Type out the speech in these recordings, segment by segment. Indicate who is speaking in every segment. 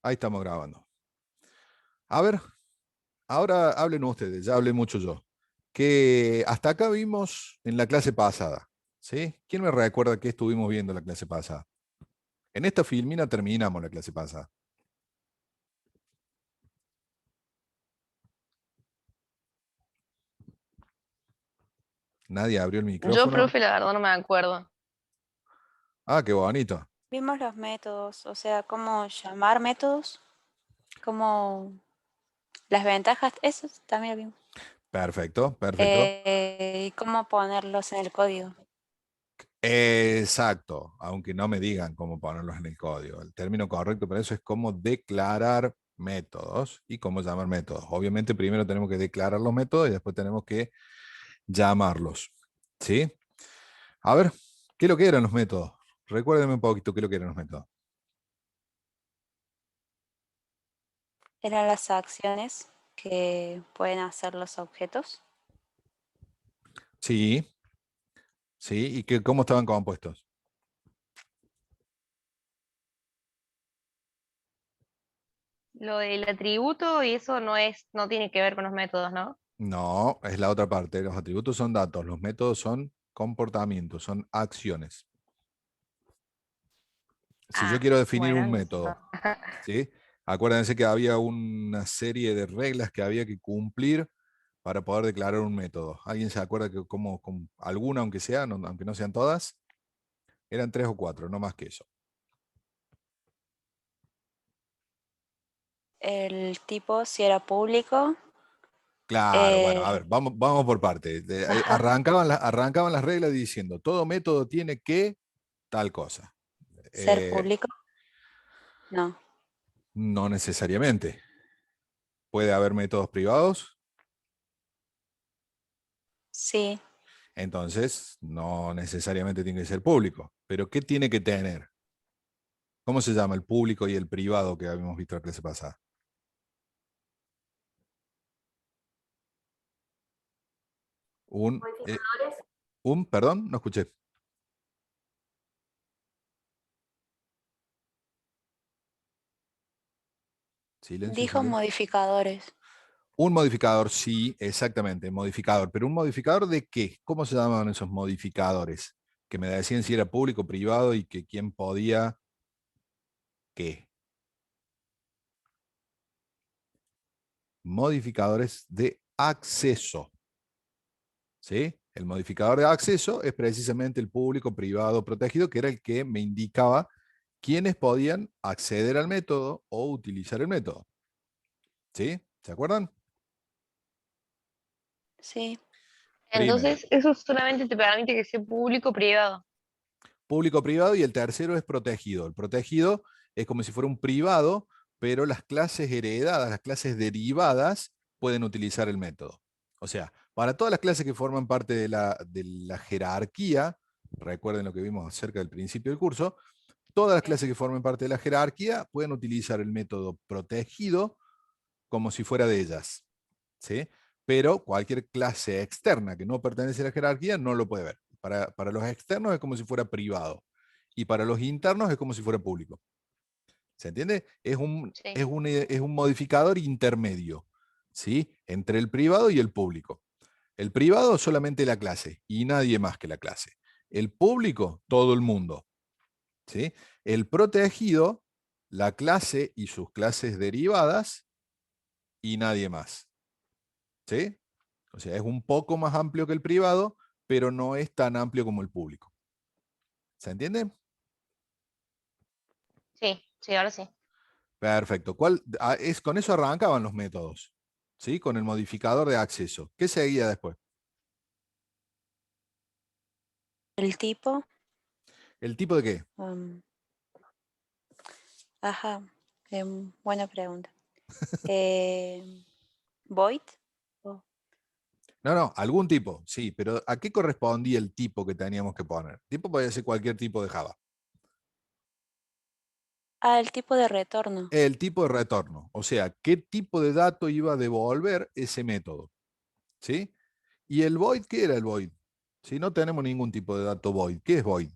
Speaker 1: Ahí estamos grabando. A ver, ahora hablen ustedes, ya hablé mucho yo. Que hasta acá vimos en la clase pasada, ¿sí? ¿Quién me recuerda qué estuvimos viendo en la clase pasada? En esta filmina terminamos la clase pasada. Nadie abrió el
Speaker 2: Yo,
Speaker 1: micrófono.
Speaker 2: profe, la verdad no me acuerdo.
Speaker 1: Ah, qué bonito.
Speaker 3: Vimos los métodos, o sea, cómo llamar métodos, cómo las ventajas, eso también lo vimos.
Speaker 1: Perfecto, perfecto.
Speaker 3: Y cómo ponerlos en el código.
Speaker 1: Exacto, aunque no me digan cómo ponerlos en el código. El término correcto para eso es cómo declarar métodos y cómo llamar métodos. Obviamente primero tenemos que declarar los métodos y después tenemos que llamarlos. ¿Sí? A ver, ¿qué es lo que eran los métodos? Recuérdenme un poquito qué es lo que eran los métodos.
Speaker 3: Eran las acciones que pueden hacer los objetos.
Speaker 1: Sí, sí, y que, cómo estaban compuestos.
Speaker 2: Lo del atributo y eso no tiene que ver con los métodos, ¿no?
Speaker 1: No, es la otra parte. Los atributos son datos, los métodos son comportamientos, son acciones. Si yo
Speaker 2: Ah,
Speaker 1: quiero definir
Speaker 2: bueno,
Speaker 1: un
Speaker 2: entonces no.
Speaker 1: método, ¿sí? Acuérdense que había una serie de reglas que había que cumplir para poder declarar un método. ¿Alguien se acuerda que como alguna, aunque sea, aunque no sean todas? Eran 3 o 4, no más que eso.
Speaker 3: El tipo, si era público.
Speaker 1: Claro, bueno, a ver, vamos por parte.
Speaker 3: Ajá,
Speaker 1: Arrancaban las reglas diciendo, todo método tiene que tal cosa.
Speaker 3: ser
Speaker 1: Eh,
Speaker 3: público, no.
Speaker 1: no necesariamente. Puede haber métodos privados,
Speaker 3: Sí,
Speaker 1: entonces no necesariamente tiene que ser público. Pero ¿qué tiene que tener? ¿Cómo se llama el público y el privado que habíamos visto la clase pasada? Un, eh, perdón, no escuché. Silencio,
Speaker 3: dijo
Speaker 1: silencio.
Speaker 3: modificadores.
Speaker 1: Un modificador, sí, exactamente, modificador. Pero ¿un modificador de qué? ¿Cómo se llamaban esos modificadores? Que me decían si era público, privado y que quién podía qué. Modificadores de acceso. ¿Sí? El modificador de acceso es precisamente el público, privado, protegido, que era el que me indicaba quiénes podían acceder al método o utilizar el método. ¿Sí? ¿Se acuerdan?
Speaker 3: Sí,
Speaker 1: Primero,
Speaker 2: Entonces, eso solamente te permite que sea público o privado.
Speaker 1: público, privado y el tercero es protegido. El protegido es como si fuera un privado, pero las clases heredadas, las clases derivadas, pueden utilizar el método. O sea, para todas las clases que forman parte de la jerarquía, recuerden lo que vimos acerca del principio del curso, todas las clases que formen parte de la jerarquía pueden utilizar el método protegido como si fuera de ellas. ¿Sí? Pero cualquier clase externa que no pertenece a la jerarquía no lo puede ver. Para los externos es como si fuera privado y para los internos es como si fuera público. ¿Se entiende? Es un,
Speaker 2: Sí.
Speaker 1: es un, es un modificador intermedio, ¿sí? Entre el privado y el público. El privado solamente la clase y nadie más que la clase. El público, todo el mundo. ¿Sí? El protegido, la clase y sus clases derivadas y nadie más. ¿Sí? O sea, es un poco más amplio que el privado, pero no es tan amplio como el público. ¿Se entiende?
Speaker 2: Sí, sí, ahora sí.
Speaker 1: Perfecto. Con eso arrancaban los métodos, ¿sí? Con el modificador de acceso. ¿Qué seguía después?
Speaker 3: el tipo.
Speaker 1: ¿El tipo de qué?
Speaker 3: um, ajá, buena pregunta. Eh, void. Oh,
Speaker 1: No, no, algún tipo, sí, pero ¿a qué correspondía el tipo que teníamos que poner? Tipo podía ser cualquier tipo de Java.
Speaker 3: el tipo de retorno.
Speaker 1: El tipo de retorno, o sea, qué tipo de dato iba a devolver ese método, ¿sí? ¿Y el void qué era el void? Si no tenemos ningún tipo de dato void, ¿qué es void?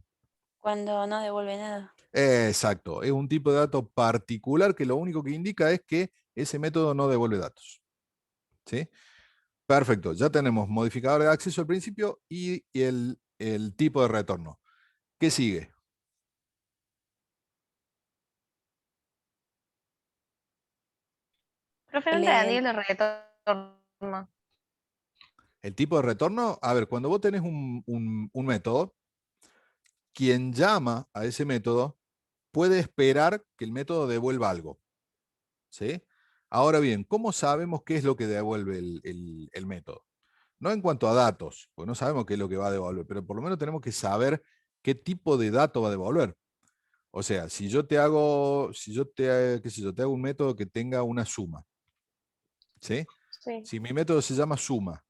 Speaker 3: Cuando no devuelve nada.
Speaker 1: Exacto, es un tipo de dato particular que lo único que indica es que ese método no devuelve datos. ¿Sí? Perfecto, ya tenemos modificador de acceso al principio y el tipo de retorno. ¿Qué sigue?
Speaker 2: Profe, no
Speaker 3: El
Speaker 2: entendí
Speaker 3: ident-
Speaker 2: el retorno.
Speaker 1: El tipo de retorno, a ver, cuando vos tenés un método, quien llama a ese método puede esperar que el método devuelva algo. ¿Sí? Ahora bien, ¿cómo sabemos qué es lo que devuelve el método? No en cuanto a datos, porque no sabemos qué es lo que va a devolver, pero por lo menos tenemos que saber qué tipo de dato va a devolver. O sea, si yo te hago, si yo te, qué sé yo, te hago un método que tenga una suma, ¿sí?
Speaker 2: Sí,
Speaker 1: Si mi método se llama suma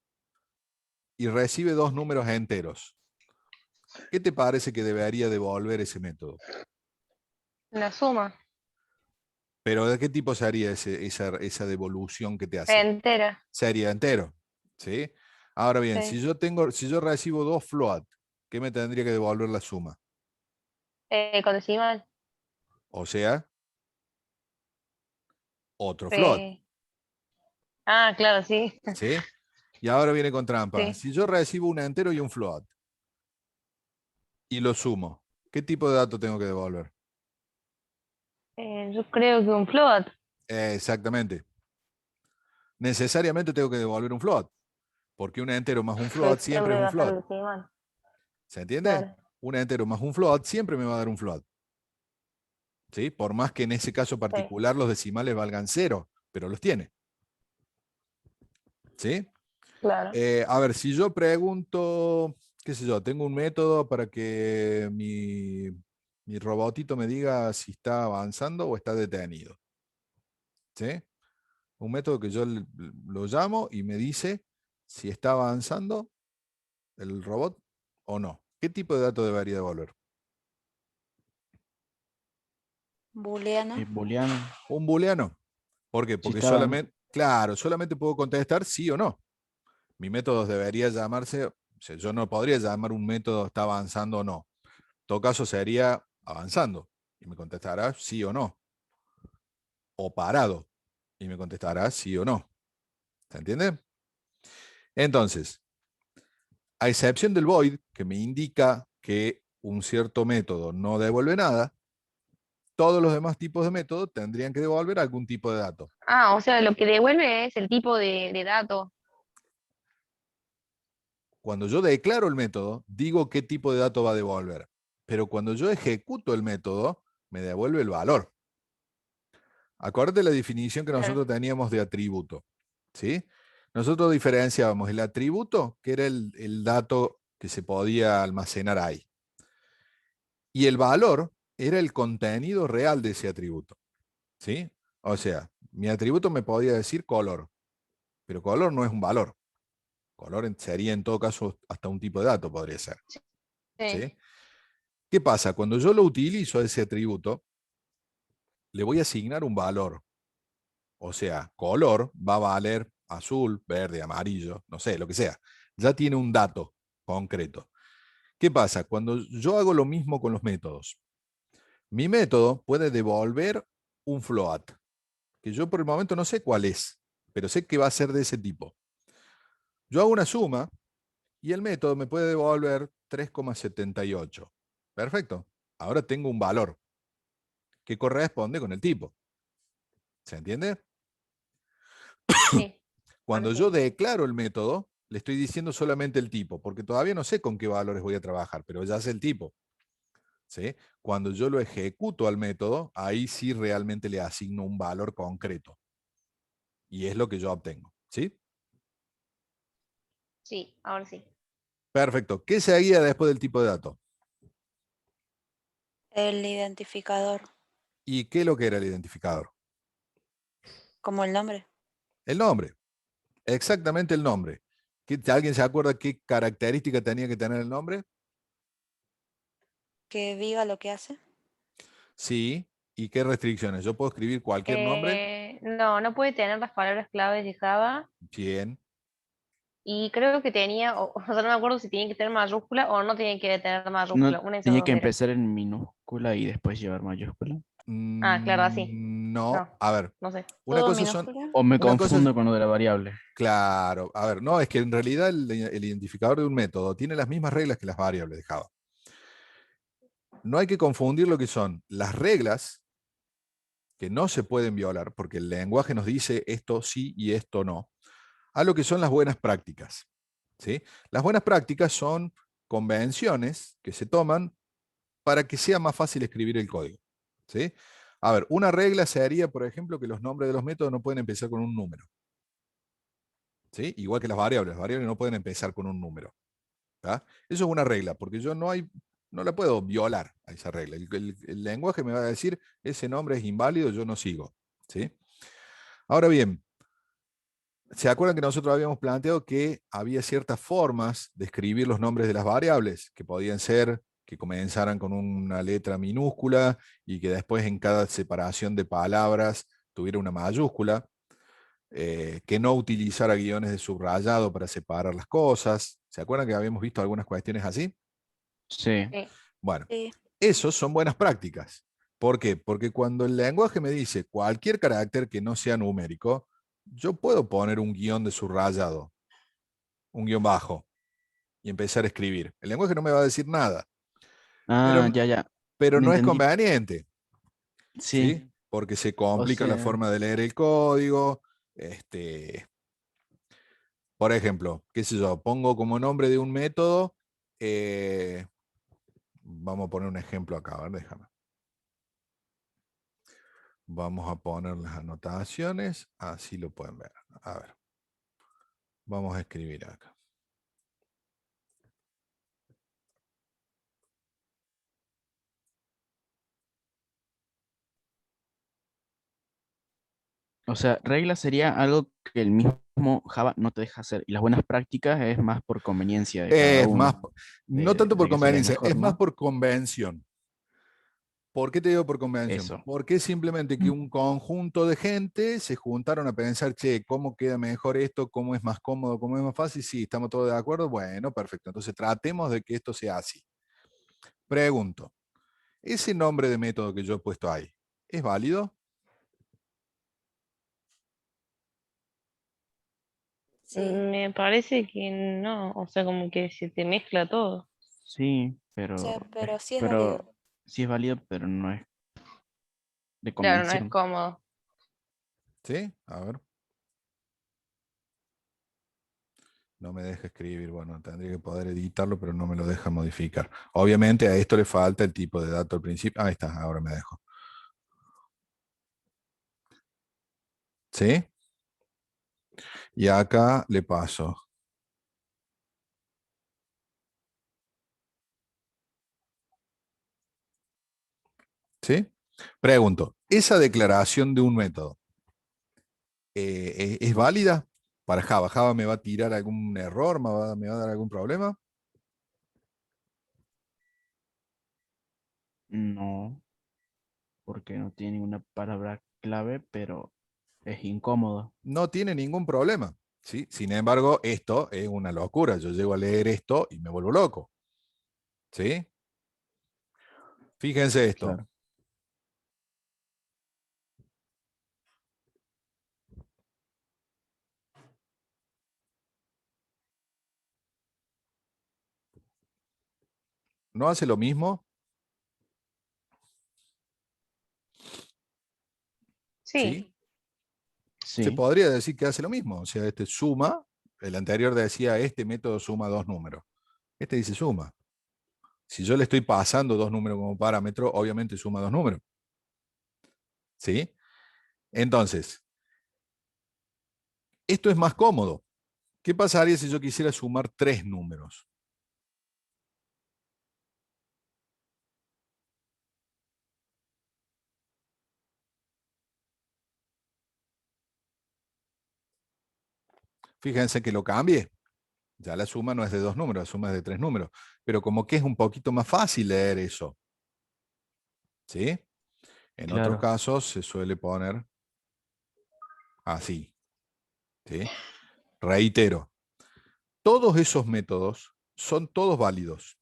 Speaker 1: y recibe dos números enteros, ¿qué te parece que debería devolver ese método?
Speaker 2: la suma
Speaker 1: Pero ¿de qué tipo sería esa devolución que te hace?
Speaker 2: entera.
Speaker 1: Sería entero, ¿sí? Ahora bien,
Speaker 2: Sí.
Speaker 1: si yo recibo dos float, ¿qué me tendría que devolver la suma?
Speaker 2: Con decimal.
Speaker 1: O sea, otro float,
Speaker 2: Eh, ah, claro, sí.
Speaker 1: ¿sí? Y ahora viene con trampa.
Speaker 2: Sí.
Speaker 1: Si yo recibo un entero y un float y lo sumo, ¿qué tipo de dato tengo que devolver?
Speaker 2: Yo creo que un float.
Speaker 1: Exactamente. Necesariamente tengo que devolver un float, porque un entero más un
Speaker 2: Que
Speaker 1: float siempre es
Speaker 2: siempre
Speaker 1: un
Speaker 2: va a ser
Speaker 1: float.
Speaker 2: decimal.
Speaker 1: ¿Se entiende?
Speaker 2: Claro.
Speaker 1: Un entero más un float siempre me va a dar un float. ¿Sí? Por más que en ese caso
Speaker 2: Sí,
Speaker 1: particular los decimales valgan cero, pero los tiene. ¿Sí?
Speaker 2: claro.
Speaker 1: A ver, si yo pregunto, qué sé yo, tengo un método para que mi robotito me diga si está avanzando o está detenido. ¿Sí? Un método que yo lo llamo y me dice si está avanzando el robot o no. ¿Qué tipo de dato debería devolver?
Speaker 3: Booleano.
Speaker 4: Booleano,
Speaker 1: Un booleano. ¿Por qué?
Speaker 4: si
Speaker 1: Porque
Speaker 4: estaban,
Speaker 1: solamente, claro, solamente puedo contestar sí o no. Mi método debería llamarse, o sea, yo no podría llamar un método está avanzando o no. En todo caso sería avanzando y me contestará sí o no. O parado y me contestará sí o no. ¿Se entiende? Entonces, a excepción del void, que me indica que un cierto método no devuelve nada, todos los demás tipos de métodos tendrían que devolver algún tipo de dato.
Speaker 2: Ah, o sea, lo que devuelve es el tipo de dato.
Speaker 1: Cuando yo declaro el método, digo qué tipo de dato va a devolver. Pero cuando yo ejecuto el método, me devuelve el valor. Acuérdate la definición que
Speaker 2: Claro.
Speaker 1: nosotros teníamos de atributo. ¿Sí? Nosotros diferenciábamos el atributo, que era el dato que se podía almacenar ahí. Y el valor era el contenido real de ese atributo. ¿Sí? O sea, mi atributo me podía decir color, pero color no es un valor. Color sería en todo caso hasta un tipo de dato, podría ser.
Speaker 2: Sí.
Speaker 1: ¿Sí? ¿Qué pasa? Cuando yo lo utilizo a ese atributo, le voy a asignar un valor. O sea, color va a valer azul, verde, amarillo, no sé, lo que sea. Ya tiene un dato concreto. ¿Qué pasa? Cuando yo hago lo mismo con los métodos, mi método puede devolver un float, que yo por el momento no sé cuál es, pero sé que va a ser de ese tipo. Yo hago una suma y el método me puede devolver 3,78. Perfecto. Ahora tengo un valor que corresponde con el tipo. ¿Se entiende?
Speaker 2: Sí. Ahora
Speaker 1: Cuando yo
Speaker 2: sí.
Speaker 1: declaro el método, le estoy diciendo solamente el tipo, porque todavía no sé con qué valores voy a trabajar, pero ya sé el tipo. ¿Sí? Cuando yo lo ejecuto al método, ahí sí realmente le asigno un valor concreto. Y es lo que yo obtengo. ¿Sí?
Speaker 2: Sí, ahora sí.
Speaker 1: Perfecto. ¿Qué seguía después del tipo de dato?
Speaker 3: El identificador,
Speaker 1: ¿Y qué es lo que era el identificador?
Speaker 3: como el nombre,
Speaker 1: El nombre. Exactamente el nombre. ¿Alguien se acuerda qué característica tenía que tener el nombre?
Speaker 3: que diga lo que hace.
Speaker 1: Sí. ¿Y qué restricciones? Yo puedo escribir cualquier nombre.
Speaker 2: No, no puede tener las palabras claves de Java.
Speaker 1: Bien.
Speaker 2: Y creo que tenía, o sea, no me acuerdo si tenía que tener mayúscula o no tenía que tener
Speaker 4: No
Speaker 2: mayúscula. Una de esas
Speaker 4: tenía
Speaker 2: dos
Speaker 4: que
Speaker 2: era.
Speaker 4: empezar en minúscula y después llevar mayúscula.
Speaker 2: Ah, claro, así.
Speaker 1: No,
Speaker 2: No,
Speaker 1: a ver,
Speaker 2: no sé.
Speaker 1: una
Speaker 3: Todo
Speaker 1: cosa son,
Speaker 3: minúscula.
Speaker 4: O me
Speaker 1: una cosa es,
Speaker 4: confundo con lo de la variable.
Speaker 1: claro, a ver, no, es que en realidad el identificador de un método tiene las mismas reglas que las variables de Java. No hay que confundir lo que son las reglas que no se pueden violar, porque el lenguaje nos dice esto sí y esto no, a lo que son las buenas prácticas. ¿Sí? Las buenas prácticas son convenciones que se toman para que sea más fácil escribir el código. ¿Sí? A ver, una regla sería, por ejemplo, que los nombres de los métodos no pueden empezar con un número. ¿Sí? Igual que las variables no pueden empezar con un número. ¿Tá? Eso es una regla, porque yo no la puedo violar a esa regla. El lenguaje me va a decir, ese nombre es inválido, yo no sigo. ¿Sí? Ahora bien, ¿se acuerdan que nosotros habíamos planteado que había ciertas formas de escribir los nombres de las variables, que podían ser que comenzaran con una letra minúscula y que después en cada separación de palabras tuviera una mayúscula, que no utilizara guiones de subrayado para separar las cosas? ¿Se acuerdan que habíamos visto algunas cuestiones así?
Speaker 4: Sí.
Speaker 2: Sí.
Speaker 1: Bueno,
Speaker 3: Sí.
Speaker 1: esos son buenas prácticas. ¿Por qué? Porque cuando el lenguaje me dice cualquier carácter que no sea numérico, yo puedo poner un guión de subrayado, un guión bajo, y empezar a escribir. El lenguaje no me va a decir nada,
Speaker 4: Ah,
Speaker 1: pero,
Speaker 4: ya, ya.
Speaker 1: pero
Speaker 4: Me
Speaker 1: no es
Speaker 4: entendí.
Speaker 1: conveniente,
Speaker 4: Sí.
Speaker 1: ¿sí? Porque se
Speaker 4: O
Speaker 1: complica la
Speaker 4: sea,
Speaker 1: forma de leer el código. Este, por ejemplo, qué sé yo, pongo como nombre de un método, eh, vamos a poner un ejemplo acá, a ver, déjame. Vamos a poner las anotaciones, así lo pueden ver. A ver, vamos a escribir acá.
Speaker 4: o sea, regla sería algo que el mismo Java no te deja hacer. Y las buenas prácticas es más por conveniencia de cada
Speaker 1: Es más,
Speaker 4: uno,
Speaker 1: no tanto por
Speaker 4: de que sería
Speaker 1: conveniencia,
Speaker 4: mejor,
Speaker 1: es más
Speaker 4: ¿no?
Speaker 1: por convención. ¿Por qué te digo por convención?
Speaker 4: Eso.
Speaker 1: Porque es simplemente que un conjunto de gente se juntaron a pensar, che, ¿cómo queda mejor esto? ¿Cómo es más cómodo? ¿Cómo es más fácil? Sí, estamos todos de acuerdo. Bueno, perfecto. Entonces tratemos de que esto sea así. Pregunto, ¿ese nombre de método que yo he puesto ahí es válido?
Speaker 3: Sí.
Speaker 2: Me parece que no, o sea, como que se te mezcla todo.
Speaker 4: Sí,
Speaker 3: O sea, pero sí es válido.
Speaker 4: pero sí es válido, pero no es de
Speaker 2: Claro, no es
Speaker 4: convención.
Speaker 2: cómodo.
Speaker 1: ¿Sí? A ver. No me deja escribir. Bueno, tendría que poder editarlo, pero no me lo deja modificar. Obviamente a esto le falta el tipo de dato al principio. Ahí está, ahora me dejo. ¿Sí? Y acá le paso. ¿Sí? Pregunto, ¿esa declaración de un método es válida para Java? ¿Java me va a tirar algún error? Me va a dar algún problema?
Speaker 4: No, porque no tiene ninguna palabra clave, pero es incómodo.
Speaker 1: No tiene ningún problema. ¿Sí? Sin embargo, esto es una locura. Yo llego a leer esto y me vuelvo loco. ¿Sí? Fíjense esto.
Speaker 4: Claro.
Speaker 1: ¿No hace lo mismo?
Speaker 2: Sí,
Speaker 1: ¿Sí? Se
Speaker 4: Sí,
Speaker 1: podría decir que hace lo mismo. O sea, este suma, el anterior decía, este método suma dos números. Este dice suma. Si yo le estoy pasando dos números como parámetro, obviamente suma dos números. ¿Sí? Entonces, esto es más cómodo. ¿Qué pasaría si yo quisiera sumar tres números? Fíjense que lo cambie. Ya la suma no es de dos números, la suma es de tres números. Pero como que es un poquito más fácil leer eso. ¿Sí? En otros
Speaker 4: claro.
Speaker 1: casos se suele poner así. ¿Sí? Reitero, todos esos métodos son todos válidos.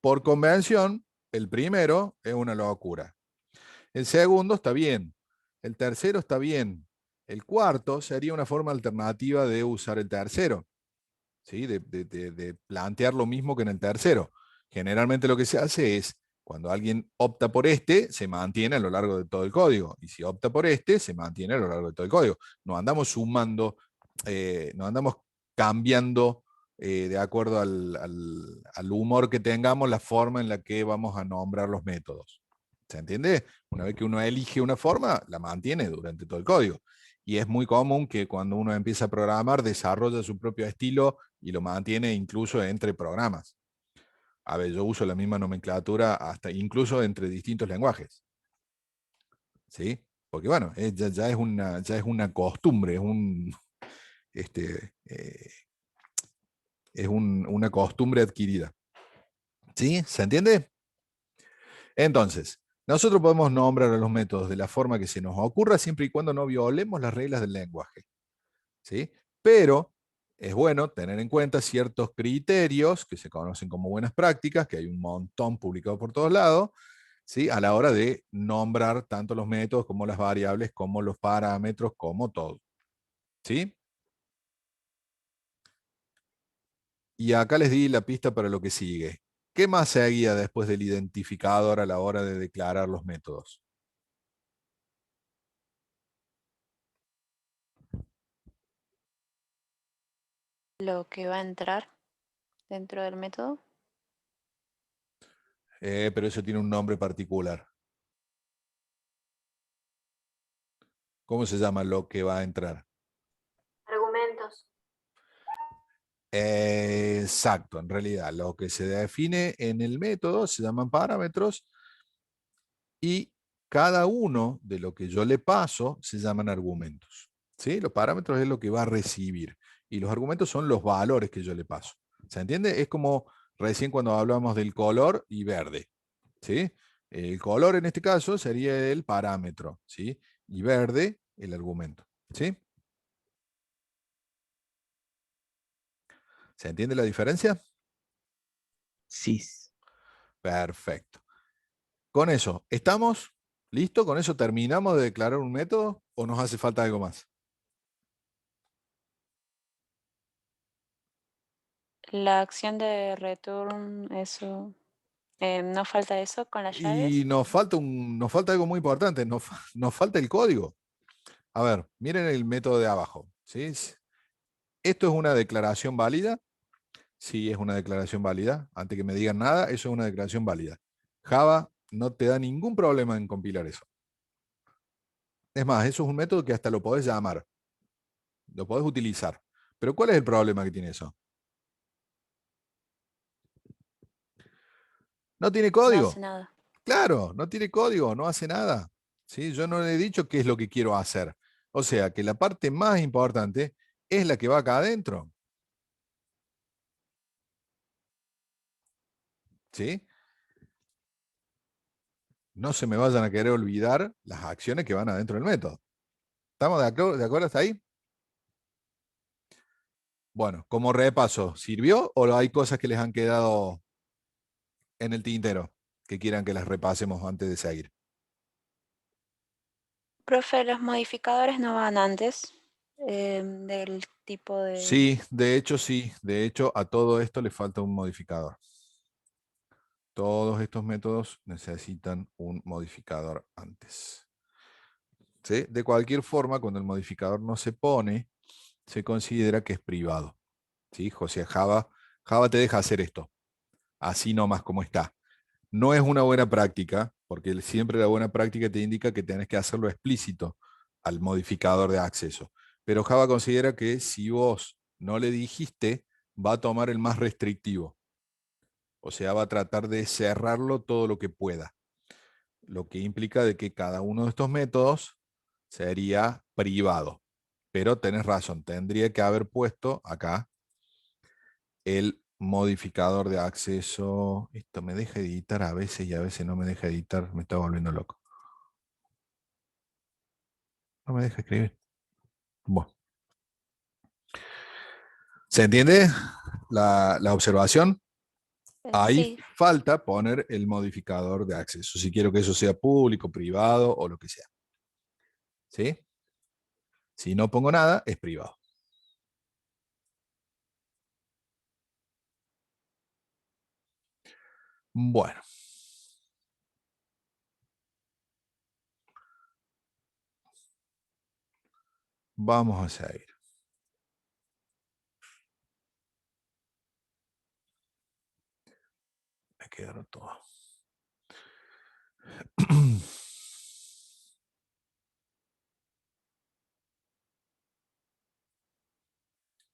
Speaker 1: Por convención, el primero es una locura. El segundo está bien. El tercero está bien. El cuarto sería una forma alternativa de usar el tercero, ¿sí? De plantear lo mismo que en el tercero. Generalmente lo que se hace es, cuando alguien opta por este, se mantiene a lo largo de todo el código. Y si opta por este, se mantiene a lo largo de todo el código. No andamos sumando, no andamos cambiando de acuerdo al humor que tengamos, la forma en la que vamos a nombrar los métodos. ¿Se entiende? Una vez que uno elige una forma, la mantiene durante todo el código. Y es muy común que cuando uno empieza a programar, desarrolla su propio estilo y lo mantiene incluso entre programas. A ver, yo uso la misma nomenclatura hasta incluso entre distintos lenguajes. ¿Sí? Porque bueno, ya es una costumbre, este, eh, una costumbre adquirida. ¿Sí? ¿Se entiende? Entonces, nosotros podemos nombrar a los métodos de la forma que se nos ocurra siempre y cuando no violemos las reglas del lenguaje. ¿Sí? Pero es bueno tener en cuenta ciertos criterios que se conocen como buenas prácticas, que hay un montón publicados por todos lados, ¿sí? A la hora de nombrar tanto los métodos como las variables, como los parámetros, como todo. ¿Sí? Y acá les di la pista para lo que sigue. ¿Qué más seguía después del identificador a la hora de declarar los métodos?
Speaker 3: Lo que va a entrar dentro del método.
Speaker 1: Pero eso tiene un nombre particular. ¿Cómo se llama lo que va a entrar?
Speaker 3: Argumentos.
Speaker 1: Exacto, en realidad lo que se define en el método se llaman parámetros y cada uno de lo que yo le paso se llaman argumentos. ¿Sí? Los parámetros es lo que va a recibir y los argumentos son los valores que yo le paso. ¿Se entiende? Es como recién cuando hablamos del color y verde. ¿Sí? El color en este caso sería el parámetro, ¿sí? Y verde el argumento. ¿Sí? ¿Se entiende la diferencia?
Speaker 4: Sí.
Speaker 1: Perfecto. Con eso, ¿estamos listos? ¿Con eso terminamos de declarar un método o nos hace falta algo más?
Speaker 3: La acción de return, eso. ¿No falta eso con las
Speaker 1: Y
Speaker 3: llaves?
Speaker 1: nos falta algo muy importante, nos falta el código. A ver, miren el método de abajo. ¿Sí? ¿Esto es una declaración válida? Sí, es una declaración válida. Antes que me digan nada, eso es una declaración válida. Java no te da ningún problema en compilar eso. Es más, eso es un método que hasta lo podés llamar, lo podés utilizar. Pero ¿cuál es el problema que tiene eso? No tiene
Speaker 3: No
Speaker 1: código.
Speaker 3: hace nada.
Speaker 1: Claro, no tiene código, no hace nada. ¿Sí? Yo no le he dicho qué es lo que quiero hacer. O sea, que la parte más importante es la que va acá adentro. ¿Sí? No se me vayan a querer olvidar las acciones que van adentro del método. ¿Estamos de acuerdo hasta ahí? Bueno, como repaso, ¿sirvió o hay cosas que les han quedado en el tintero que quieran que las repasemos antes de seguir?
Speaker 3: Profe, los modificadores no van antes del tipo de...
Speaker 1: Sí, de hecho sí. De hecho, a todo esto le falta un modificador. Todos estos métodos necesitan un modificador antes. ¿Sí? De cualquier forma, cuando el modificador no se pone, se considera que es privado. ¿Sí? O sea, Java te deja hacer esto, así nomás como está. No es una buena práctica, porque siempre la buena práctica te indica que tenés que hacerlo explícito al modificador de acceso. Pero Java considera que si vos no le dijiste, va a tomar el más restrictivo. O sea, va a tratar de cerrarlo todo lo que pueda. Lo que implica de que cada uno de estos métodos sería privado. Pero tenés razón, tendría que haber puesto acá el modificador de acceso. Esto me deja editar a veces y a veces no me deja editar, me está volviendo loco. No me deja escribir. Bueno. ¿Se entiende la observación? Ahí
Speaker 3: Sí,
Speaker 1: falta poner el modificador de acceso, si quiero que eso sea público, privado o lo que sea. ¿Sí? Si no pongo nada, es privado. Bueno. Vamos a seguir. Me quedaron todos.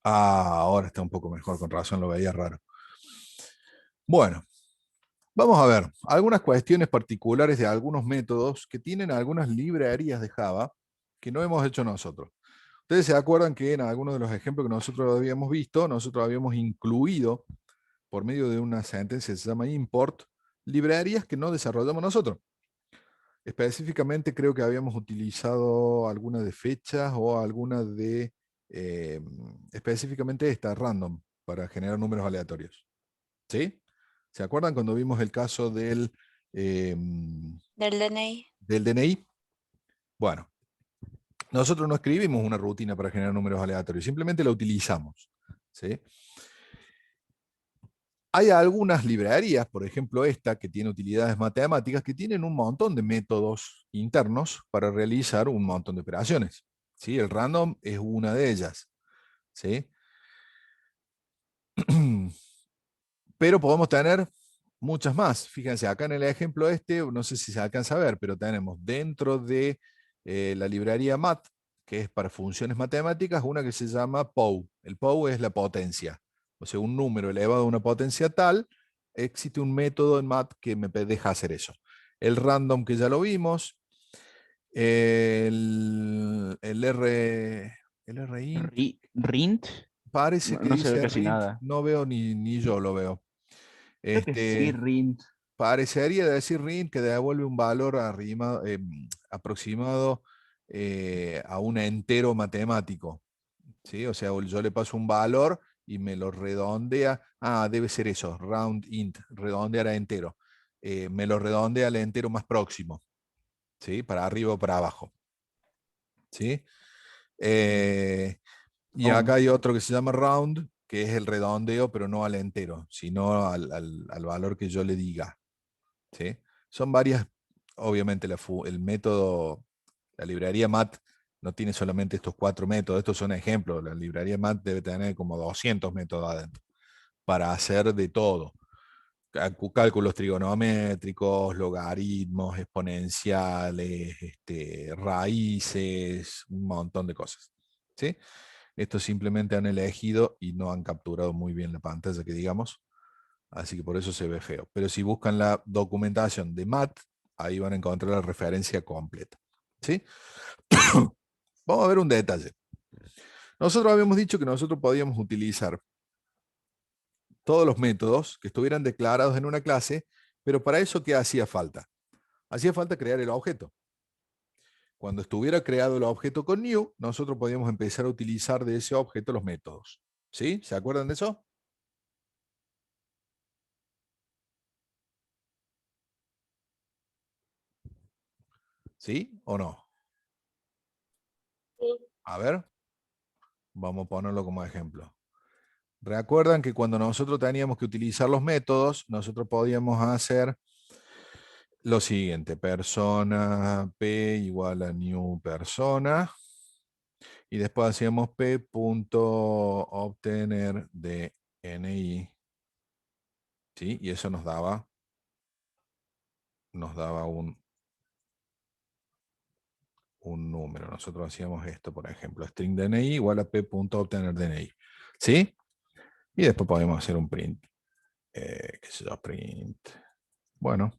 Speaker 1: Ah, ahora está un poco mejor, con razón lo veía raro. Bueno, vamos a ver algunas cuestiones particulares de algunos métodos que tienen algunas librerías de Java que no hemos hecho nosotros. Ustedes se acuerdan que en algunos de los ejemplos que nosotros habíamos visto, nosotros habíamos incluido por medio de una sentencia que se llama import, librerías que no desarrollamos nosotros. Específicamente creo que habíamos utilizado alguna de fechas o alguna de, específicamente esta, random, para generar números aleatorios. ¿Sí? ¿Se acuerdan cuando vimos el caso
Speaker 3: del DNI.
Speaker 1: del DNI? Bueno, nosotros no escribimos una rutina para generar números aleatorios, simplemente la utilizamos. ¿Sí? Hay algunas librerías, por ejemplo esta, que tiene utilidades matemáticas, que tienen un montón de métodos internos para realizar un montón de operaciones. ¿Sí? El random es una de ellas. ¿Sí? Pero podemos tener muchas más. Fíjense, acá en el ejemplo este, no sé si se alcanza a ver, pero tenemos dentro de la librería mat, que es para funciones matemáticas, una que se llama POW. El POW es la potencia. O sea, un número elevado a una potencia tal, existe un método en mat que me deja hacer eso. El random, que ya lo vimos. El RInt,
Speaker 4: Rint,
Speaker 1: parece
Speaker 4: no,
Speaker 1: que
Speaker 4: no se ve
Speaker 1: dice
Speaker 4: casi
Speaker 1: rint,
Speaker 4: nada.
Speaker 1: no veo ni yo lo veo.
Speaker 4: Creo que sí,
Speaker 1: Este,
Speaker 4: Rint.
Speaker 1: parecería decir RINT que devuelve un valor aproximado a un entero matemático. ¿Sí? O sea, yo le paso un valor y me lo redondea. Ah, debe ser eso, round int, redondear a entero. Me lo redondea al entero más próximo. ¿Sí? Para arriba o para abajo. ¿Sí? Y
Speaker 4: Oh,
Speaker 1: acá hay otro que se llama round, que es el redondeo, pero no al entero, sino al valor que yo le diga. ¿Sí? Son varias, obviamente el método, la librería MAT no tiene solamente estos 4 métodos, estos son ejemplos, la librería MAT debe tener como 200 métodos adentro para hacer de todo. Cálculos trigonométricos, logaritmos, exponenciales, raíces, un montón de cosas. ¿Sí? Estos simplemente han elegido y no han capturado muy bien la pantalla, que digamos. Así que por eso se ve feo. Pero si buscan la documentación de MAT, ahí van a encontrar la referencia completa. ¿Sí? Vamos a ver un detalle. Nosotros habíamos dicho que nosotros podíamos utilizar todos los métodos que estuvieran declarados en una clase, pero para eso, ¿qué hacía falta? Hacía falta crear el objeto. Cuando estuviera creado el objeto con new, nosotros podíamos empezar a utilizar de ese objeto los métodos. ¿Sí? ¿Se acuerdan de eso? ¿Sí o no?
Speaker 3: Sí.
Speaker 1: A ver, vamos a ponerlo como ejemplo. Recuerdan que cuando nosotros teníamos que utilizar los métodos, nosotros podíamos hacer lo siguiente: persona p igual a new persona, y después hacíamos p.obtener DNI, ¿sí? Y eso nos daba un número. Nosotros hacíamos esto, por ejemplo, string DNI igual a p.obtener DNI, ¿sí? Y después podemos hacer un print, qué sé yo, print, bueno,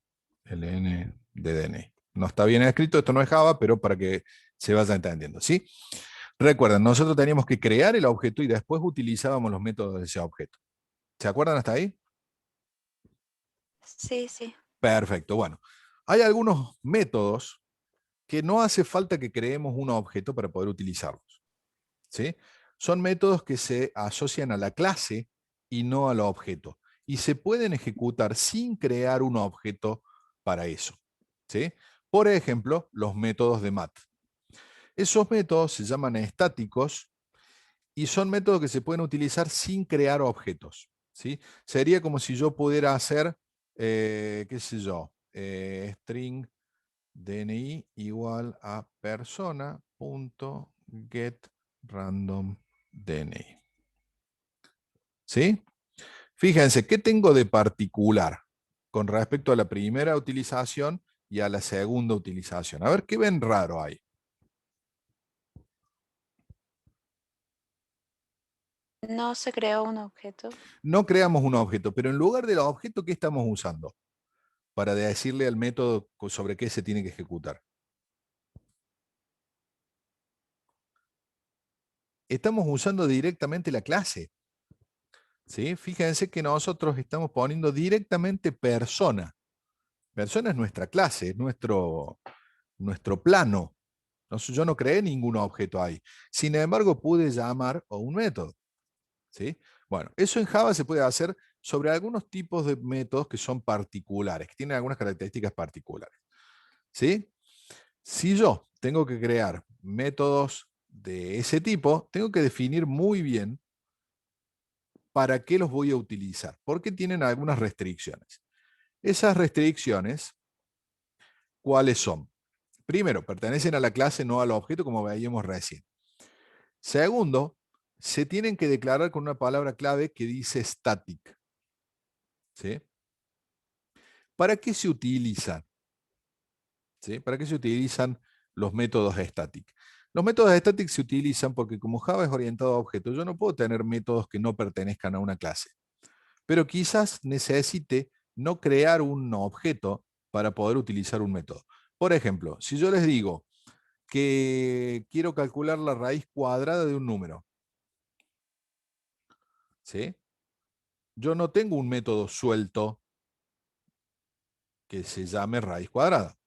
Speaker 1: ln de DNI. No está bien escrito, esto no es Java, pero para que se vaya entendiendo, ¿sí? Recuerden, nosotros teníamos que crear el objeto y después utilizábamos los métodos de ese objeto. ¿Se acuerdan hasta ahí?
Speaker 3: Sí, sí.
Speaker 1: Perfecto. Bueno, hay algunos métodos que no hace falta que creemos un objeto para poder utilizarlos, ¿sí? Son métodos que se asocian a la clase y no al objeto. Y se pueden ejecutar sin crear un objeto para eso. ¿Sí? Por ejemplo, los métodos de math. Esos métodos se llaman estáticos y son métodos que se pueden utilizar sin crear objetos. ¿Sí? Sería como si yo pudiera hacer, qué sé yo, string DNI igual a persona.getRandomDNI. ¿Sí? Fíjense, ¿qué tengo de particular con respecto a la primera utilización y a la segunda utilización? A ver, ¿qué ven raro ahí?
Speaker 3: No se creó un objeto.
Speaker 1: No creamos un objeto, pero en lugar del objeto, ¿qué estamos usando? Para decirle al método sobre qué se tiene que ejecutar. Estamos usando directamente la clase. ¿Sí? Fíjense que nosotros estamos poniendo directamente persona. Persona es nuestra clase, es nuestro plano. Yo no creé ningún objeto ahí. Sin embargo, pude llamar a un método. ¿Sí? Bueno, eso en Java se puede hacer sobre algunos tipos de métodos que son particulares, que tienen algunas características particulares. ¿Sí? Si yo tengo que crear métodos de ese tipo, tengo que definir muy bien para qué los voy a utilizar, porque tienen algunas restricciones. Esas restricciones, ¿cuáles son? Primero, pertenecen a la clase, no al objeto, como veíamos recién. Segundo, se tienen que declarar con una palabra clave que dice static. ¿Sí? ¿Para qué se utilizan? ¿Sí? ¿Para qué se utilizan los métodos static? Los métodos static se utilizan porque como Java es orientado a objetos, yo no puedo tener métodos que no pertenezcan a una clase. Pero quizás necesite no crear un objeto para poder utilizar un método. Por ejemplo, si yo les digo que quiero calcular la raíz cuadrada de un número, ¿sí? Yo no tengo un método suelto que se llame raíz cuadrada.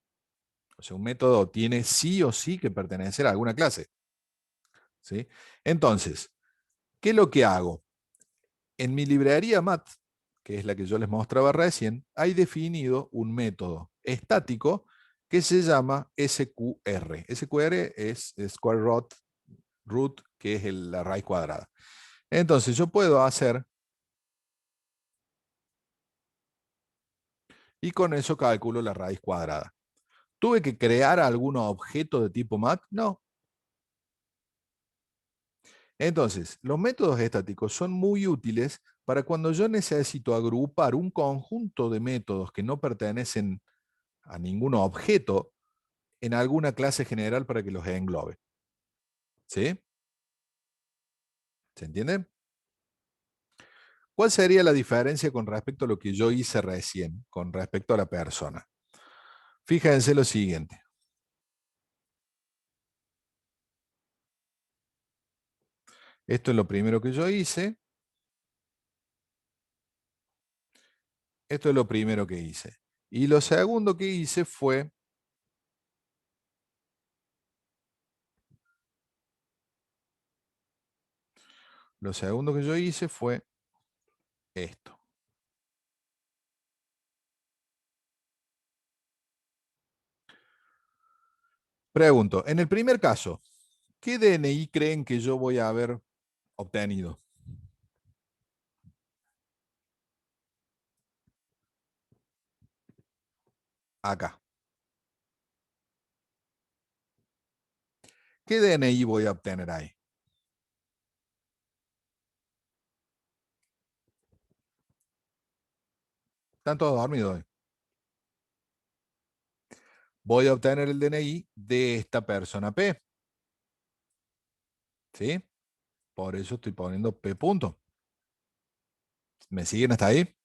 Speaker 1: O sea, un método tiene sí o sí que pertenecer a alguna clase. ¿Sí? Entonces, ¿qué es lo que hago? En mi librería Math, que es la que yo les mostraba recién, hay definido un método estático que se llama SQR. SQR es Square Root, que es la raíz cuadrada. Entonces yo puedo hacer, y con eso calculo la raíz cuadrada. ¿Tuve que crear algún objeto de tipo math? No. Entonces, los métodos estáticos son muy útiles para cuando yo necesito agrupar un conjunto de métodos que no pertenecen a ningún objeto en alguna clase general para que los englobe. ¿Sí? ¿Se entiende? ¿Cuál sería la diferencia con respecto a lo que yo hice recién, con respecto a la persona? Fíjense lo siguiente. Esto es lo primero que yo hice. Esto es lo primero que hice. Y lo segundo que hice fue esto. Pregunto, en el primer caso, ¿qué DNI creen que yo voy a haber obtenido? Acá. ¿Qué DNI voy a obtener ahí? ¿Están todos dormidos hoy? Voy a obtener el DNI de esta persona P. ¿Sí? Por eso estoy poniendo P punto. ¿Me siguen hasta ahí?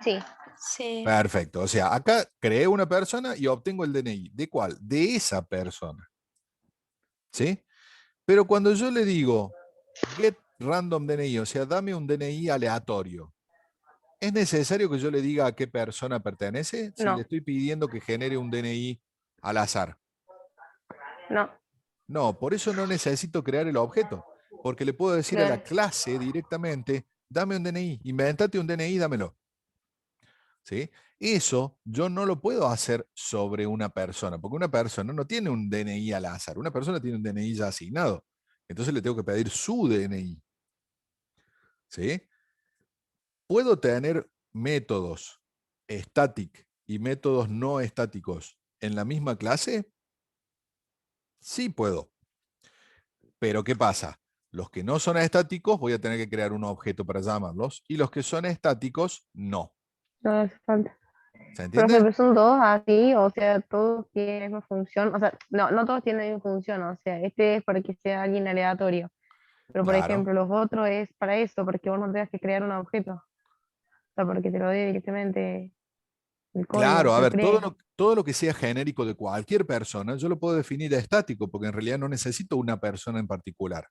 Speaker 2: Sí,
Speaker 3: Sí.
Speaker 1: Perfecto. O sea, acá creé una persona y obtengo el DNI. ¿De cuál? De esa persona. ¿Sí? Pero cuando yo le digo get random DNI, o sea, dame un DNI aleatorio, ¿es necesario que yo le diga a qué persona pertenece? Si le
Speaker 2: no,
Speaker 1: estoy pidiendo que genere un DNI al azar.
Speaker 2: no.
Speaker 1: No, por eso no necesito crear el objeto, porque le puedo decir a la
Speaker 2: Claro.
Speaker 1: clase directamente, dame un DNI, invéntate un DNI, dámelo. ¿Sí? Eso yo no lo puedo hacer sobre una persona, porque una persona no tiene un DNI al azar, una persona tiene un DNI ya asignado. Entonces le tengo que pedir su DNI. ¿Sí? ¿Puedo tener métodos static y métodos no estáticos en la misma clase? Sí puedo. Pero ¿qué pasa? Los que no son estáticos voy a tener que crear un objeto para llamarlos y los que son estáticos no.
Speaker 2: No hace falta.
Speaker 1: ¿Se
Speaker 2: Por
Speaker 1: entiende?
Speaker 2: ejemplo, son todos así, o sea, todos tienen la misma función, o sea, no, no todos tienen la misma función, o sea, este es para que sea alguien aleatorio, pero por
Speaker 1: Claro.
Speaker 2: ejemplo, los otros es para eso, para que vos no tengas que crear un objeto, o sea, porque te lo dé directamente el código,
Speaker 1: Claro, a
Speaker 2: te lo
Speaker 1: ver,
Speaker 2: cree.
Speaker 1: todo lo que sea genérico de cualquier persona, yo lo puedo definir estático, porque en realidad no necesito una persona en particular.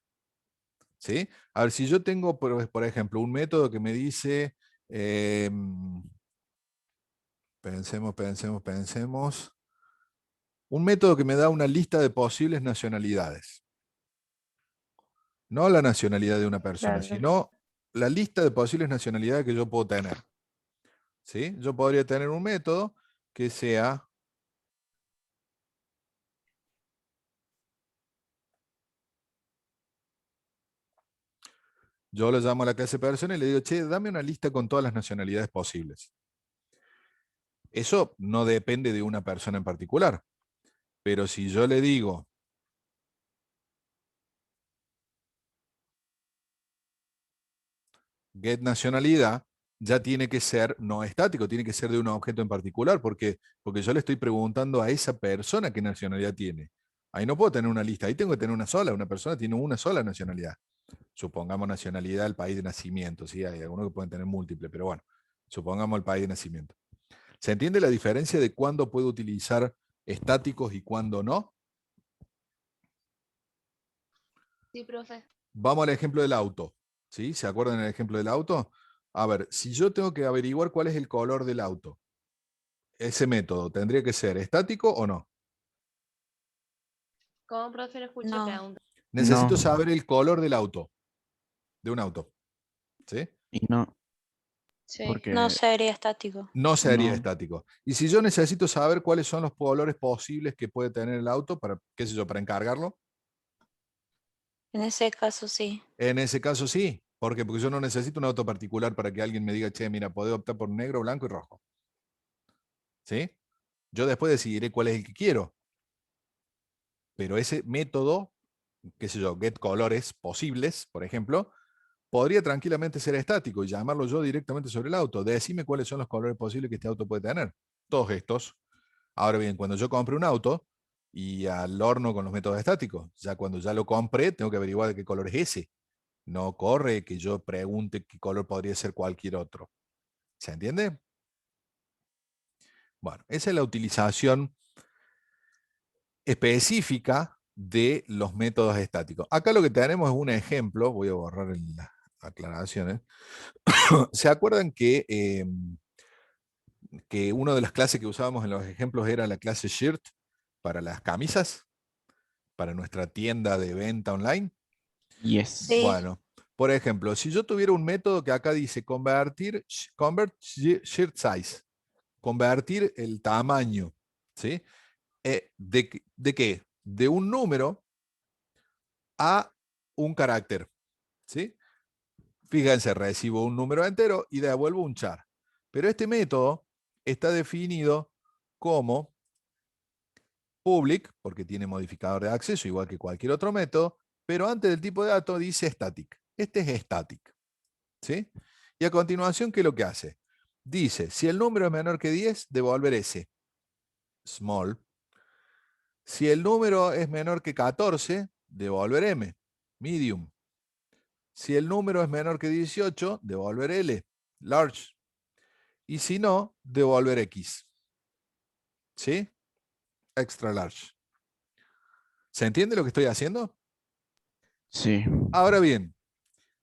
Speaker 1: ¿Sí? A ver, si yo tengo, por ejemplo, un método que me dice, pensemos, un método que me da una lista de posibles nacionalidades. No la nacionalidad de una persona,
Speaker 2: Claro.
Speaker 1: sino la lista de posibles nacionalidades que yo puedo tener. ¿Sí? Yo podría tener un método que sea, yo le llamo a la clase persona y le digo, che, dame una lista con todas las nacionalidades posibles. Eso no depende de una persona en particular. Pero si yo le digo, get nacionalidad, ya tiene que ser no estático, tiene que ser de un objeto en particular, porque yo le estoy preguntando a esa persona qué nacionalidad tiene. Ahí no puedo tener una lista, ahí tengo que tener una sola, una persona tiene una sola nacionalidad. Supongamos nacionalidad del país de nacimiento, ¿sí? Hay algunos que pueden tener múltiples, pero bueno, supongamos el país de nacimiento. ¿Se entiende la diferencia de cuándo puedo utilizar estáticos y cuándo no?
Speaker 2: Sí, profe.
Speaker 1: Vamos al ejemplo del auto. ¿Sí? ¿Se acuerdan del ejemplo del auto? A ver, si yo tengo que averiguar cuál es el color del auto, ese método tendría que ser estático o no.
Speaker 2: ¿Cómo, profe? No escuché la
Speaker 3: No,
Speaker 2: pregunta.
Speaker 1: Necesito
Speaker 4: No,
Speaker 1: saber el color del auto, de un auto. ¿Sí?
Speaker 4: y no,
Speaker 2: Sí.
Speaker 3: no
Speaker 4: porque
Speaker 3: sería estático.
Speaker 1: No sería
Speaker 4: no,
Speaker 1: estático. Y si yo necesito saber cuáles son los colores posibles que puede tener el auto para, qué sé yo, para encargarlo,
Speaker 3: En ese caso sí.
Speaker 1: en ese caso sí. ¿Por qué? Porque yo no necesito un auto particular para que alguien me diga, che, mira, podés optar por negro, blanco y rojo. ¿Sí? Yo después decidiré cuál es el que quiero. Pero ese método, qué sé yo, get colores posibles, por ejemplo, podría tranquilamente ser estático y llamarlo yo directamente sobre el auto. Decime cuáles son los colores posibles que este auto puede tener. Todos estos. Ahora bien, cuando yo compre un auto y al horno con los métodos estáticos, ya cuando ya lo compré, tengo que averiguar de qué color es ese. No corre que yo pregunte qué color podría ser cualquier otro. ¿Se entiende? Bueno, esa es la utilización específica de los métodos estáticos. Acá lo que tenemos es un ejemplo, voy a borrar las aclaraciones. ¿Se acuerdan que una de las clases que usábamos en los ejemplos era la clase Shirt para las camisas, para nuestra tienda de venta online?
Speaker 4: yes.
Speaker 3: Sí,
Speaker 1: Bueno, por ejemplo, si yo tuviera un método que acá dice convert shirt size, convertir el tamaño, ¿sí? ¿De qué? De un número a un carácter, ¿sí? Fíjense, recibo un número entero y devuelvo un char. Pero este método está definido como public, porque tiene modificador de acceso, igual que cualquier otro método, pero antes del tipo de dato dice static. Este es static, ¿sí? Y a continuación, ¿qué es lo que hace? Dice, si el número es menor que 10, devolver S, small. Si el número es menor que 14, devolver M, medium. Si el número es menor que 18, devolver L, large. Y si no, devolver X. ¿Sí? Extra large. ¿Se entiende lo que estoy haciendo?
Speaker 4: Sí.
Speaker 1: Ahora bien,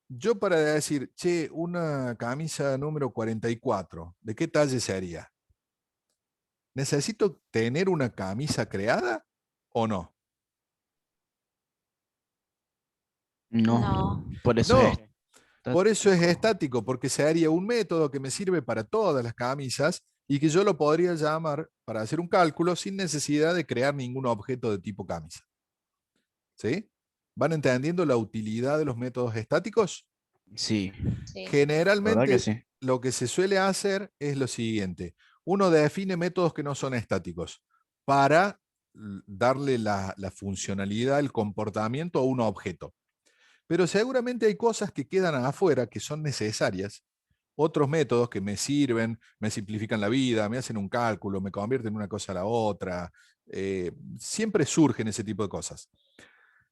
Speaker 1: yo para decir, che, una camisa número 44, ¿de qué talle sería? ¿Necesito tener una camisa creada o no?
Speaker 4: No,
Speaker 3: No.
Speaker 4: por eso
Speaker 1: No,
Speaker 4: es
Speaker 1: por eso es
Speaker 4: estático.
Speaker 1: estático, porque se haría un método que me sirve para todas las camisas y que yo lo podría llamar para hacer un cálculo sin necesidad de crear ningún objeto de tipo camisa. ¿Sí? ¿Van entendiendo la utilidad de los métodos estáticos?
Speaker 4: Sí,
Speaker 3: Sí.
Speaker 4: la verdad que
Speaker 1: Generalmente
Speaker 4: sí.
Speaker 1: lo que se suele hacer es lo siguiente. Uno define métodos que no son estáticos para darle la funcionalidad, el comportamiento a un objeto. Pero seguramente hay cosas que quedan afuera que son necesarias. Otros métodos que me sirven, me simplifican la vida, me hacen un cálculo, me convierten una cosa a la otra. Siempre surgen ese tipo de cosas.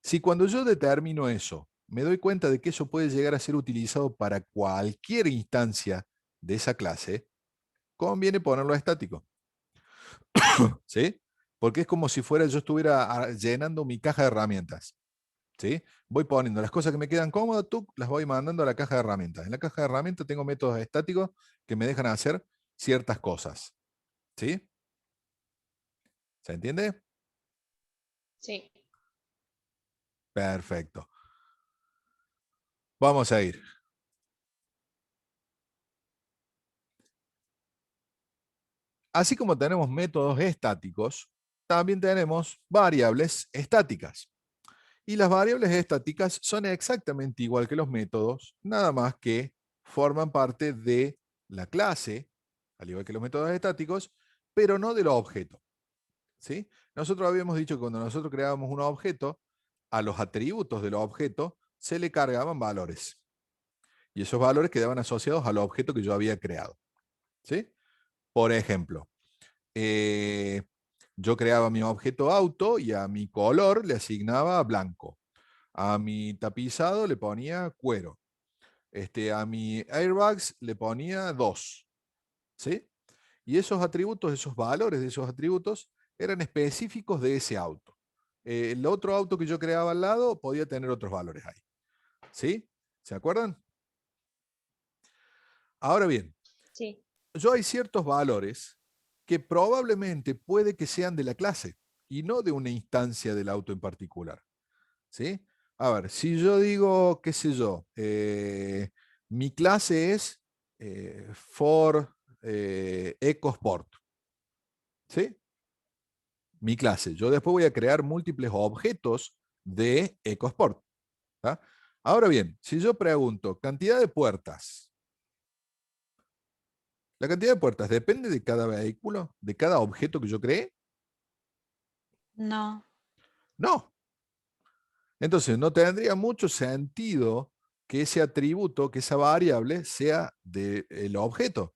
Speaker 1: Si cuando yo determino eso, me doy cuenta de que eso puede llegar a ser utilizado para cualquier instancia de esa clase, conviene ponerlo estático. ¿Sí? Porque es como si fuera yo estuviera llenando mi caja de herramientas. ¿Sí? Voy poniendo las cosas que me quedan cómodas, tú las voy mandando a la caja de herramientas. En la caja de herramientas tengo métodos estáticos que me dejan hacer ciertas cosas. ¿Sí? ¿Se entiende?
Speaker 3: Sí.
Speaker 1: Perfecto. Vamos a ir. Así como tenemos métodos estáticos, también tenemos variables estáticas. Y las variables estáticas son exactamente igual que los métodos, nada más que forman parte de la clase, al igual que los métodos estáticos, pero no del objeto. ¿Sí? Nosotros habíamos dicho que cuando nosotros creábamos un objeto, a los atributos del objeto se le cargaban valores. Y esos valores quedaban asociados al objeto que yo había creado. ¿Sí? Por ejemplo, eh, yo creaba mi objeto auto y a mi color le asignaba blanco. A mi tapizado le ponía cuero. A mi airbags le ponía 2. ¿Sí? Y esos atributos, esos valores de esos atributos eran específicos de ese auto. El otro auto que yo creaba al lado podía tener otros valores ahí. ¿Sí? ¿Se acuerdan? Ahora bien,
Speaker 3: Sí.
Speaker 1: yo hay ciertos valores que probablemente puede que sean de la clase y no de una instancia del auto en particular. ¿Sí? A ver, si yo digo, qué sé yo, mi clase es Ford EcoSport. ¿Sí? Mi clase. Yo después voy a crear múltiples objetos de EcoSport. ¿Tá? Ahora bien, si yo pregunto cantidad de puertas, la cantidad de puertas depende de cada vehículo, de cada objeto que yo cree.
Speaker 3: No.
Speaker 1: No. Entonces, no tendría mucho sentido que ese atributo, que esa variable sea del objeto.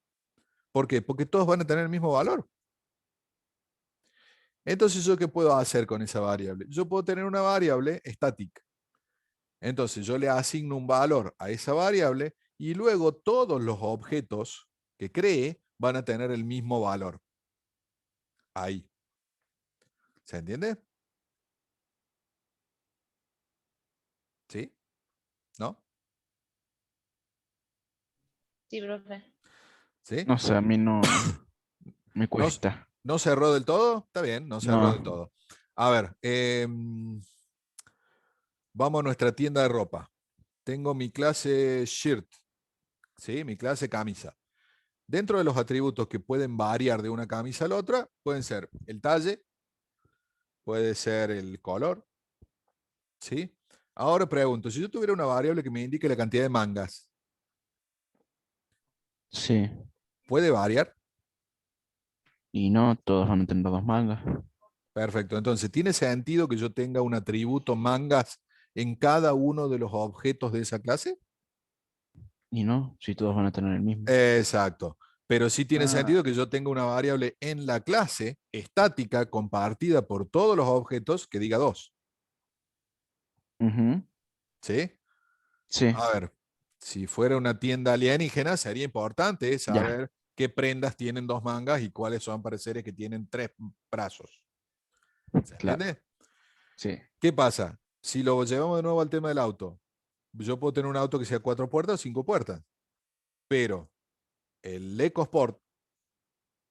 Speaker 1: ¿Por qué? Porque todos van a tener el mismo valor. Entonces, ¿yo qué puedo hacer con esa variable? Yo puedo tener una variable estática. Entonces, yo le asigno un valor a esa variable y luego todos los objetos que cree van a tener el mismo valor. Ahí. ¿Se entiende? ¿Sí? ¿No?
Speaker 3: Sí, profe.
Speaker 1: ¿Sí?
Speaker 4: No sé, a mí no me
Speaker 1: ¿No,
Speaker 4: cuesta.
Speaker 1: no cerró del todo? Está bien, no cerró del
Speaker 4: No,
Speaker 1: todo. A ver, vamos a nuestra tienda de ropa. Tengo mi clase shirt, ¿sí? Mi clase camisa. Dentro de los atributos que pueden variar de una camisa a la otra, pueden ser el talle, puede ser el color, ¿sí? Ahora pregunto, si yo tuviera una variable que me indique la cantidad de mangas,
Speaker 4: sí.
Speaker 1: ¿puede variar?
Speaker 4: Y no, todos van a tener dos mangas.
Speaker 1: Perfecto. Entonces, ¿tiene sentido que yo tenga un atributo mangas en cada uno de los objetos de esa clase?
Speaker 4: Y no, si todos van a tener el mismo.
Speaker 1: Exacto. Pero sí tiene
Speaker 4: Ah,
Speaker 1: sentido que yo tenga una variable en la clase estática compartida por todos los objetos que diga 2.
Speaker 4: ujú,
Speaker 1: ¿Sí?
Speaker 4: sí,
Speaker 1: A ver, si fuera una tienda alienígena, sería importante
Speaker 4: ya,
Speaker 1: saber qué prendas tienen 2 mangas y cuáles son para seres que tienen 3 brazos. ¿Se
Speaker 4: claro,
Speaker 1: entiende?
Speaker 4: sí.
Speaker 1: ¿Qué pasa? Si lo llevamos de nuevo al tema del auto, yo puedo tener un auto que sea 4 puertas o 5 puertas, pero el EcoSport,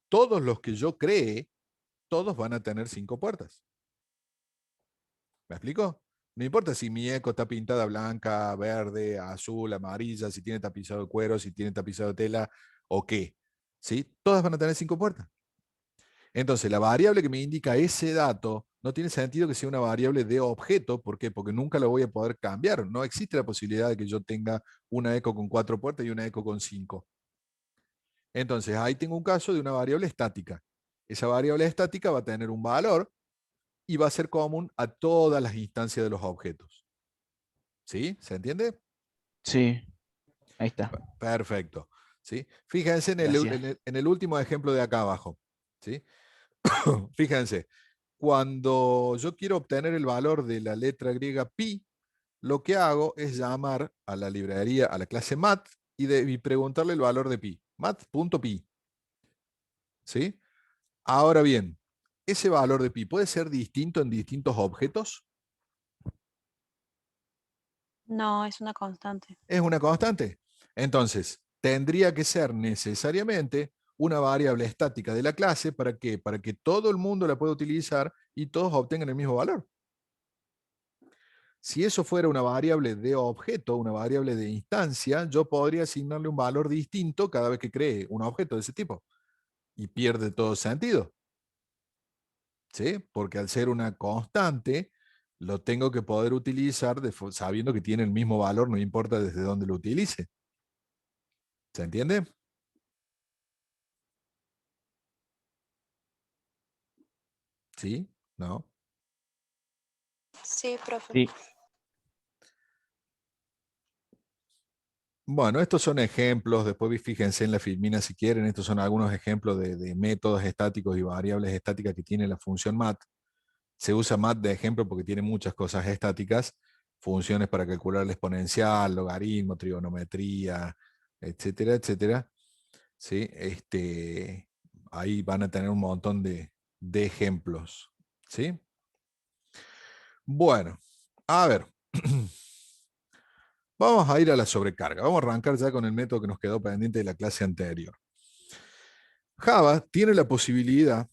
Speaker 1: todos los que yo cree, todos van a tener 5 puertas. ¿Me explico? No importa si mi eco está pintada blanca, verde, azul, amarilla, si tiene tapizado de cuero, si tiene tapizado de tela o qué. ¿Sí? Todas van a tener 5 puertas. Entonces, la variable que me indica ese dato no tiene sentido que sea una variable de objeto. ¿Por qué? Porque nunca lo voy a poder cambiar. No existe la posibilidad de que yo tenga una eco con 4 puertas y una eco con 5. Entonces, ahí tengo un caso de una variable estática. Esa variable estática va a tener un valor y va a ser común a todas las instancias de los objetos. ¿Sí? ¿Se entiende?
Speaker 4: Sí, ahí está.
Speaker 1: Perfecto. ¿Sí? Fíjense
Speaker 4: Gracias.
Speaker 1: en el último ejemplo de acá abajo. ¿Sí? Fíjense, cuando yo quiero obtener el valor de la letra griega pi, lo que hago es llamar a la librería, a la clase mat, y preguntarle el valor de pi. Mat.pi. ¿Sí? Ahora bien, ese valor de pi puede ser distinto en distintos objetos.
Speaker 3: No, es una constante.
Speaker 1: Es una constante. Entonces, tendría que ser necesariamente una variable estática de la clase. ¿Para qué? Para que todo el mundo la pueda utilizar y todos obtengan el mismo valor. Si eso fuera una variable de objeto, una variable de instancia, yo podría asignarle un valor distinto cada vez que cree un objeto de ese tipo. Y pierde todo sentido. ¿Sí? Porque al ser una constante, lo tengo que poder utilizar sabiendo que tiene el mismo valor, no importa desde dónde lo utilice. ¿Se entiende? ¿Sí? ¿No?
Speaker 3: Sí, profe.
Speaker 4: Sí,
Speaker 1: Bueno, estos son ejemplos, después fíjense en la filmina si quieren, estos son algunos ejemplos de métodos estáticos y variables estáticas que tiene la función mat. Se usa mat de ejemplo porque tiene muchas cosas estáticas, funciones para calcular la exponencial, logaritmo, trigonometría, etcétera, etcétera. ¿Sí? Ahí van a tener un montón de ejemplos. ¿Sí? Bueno, a ver. Vamos a ir a la sobrecarga. Vamos a arrancar ya con el método que nos quedó pendiente de la clase anterior. Java tiene la posibilidad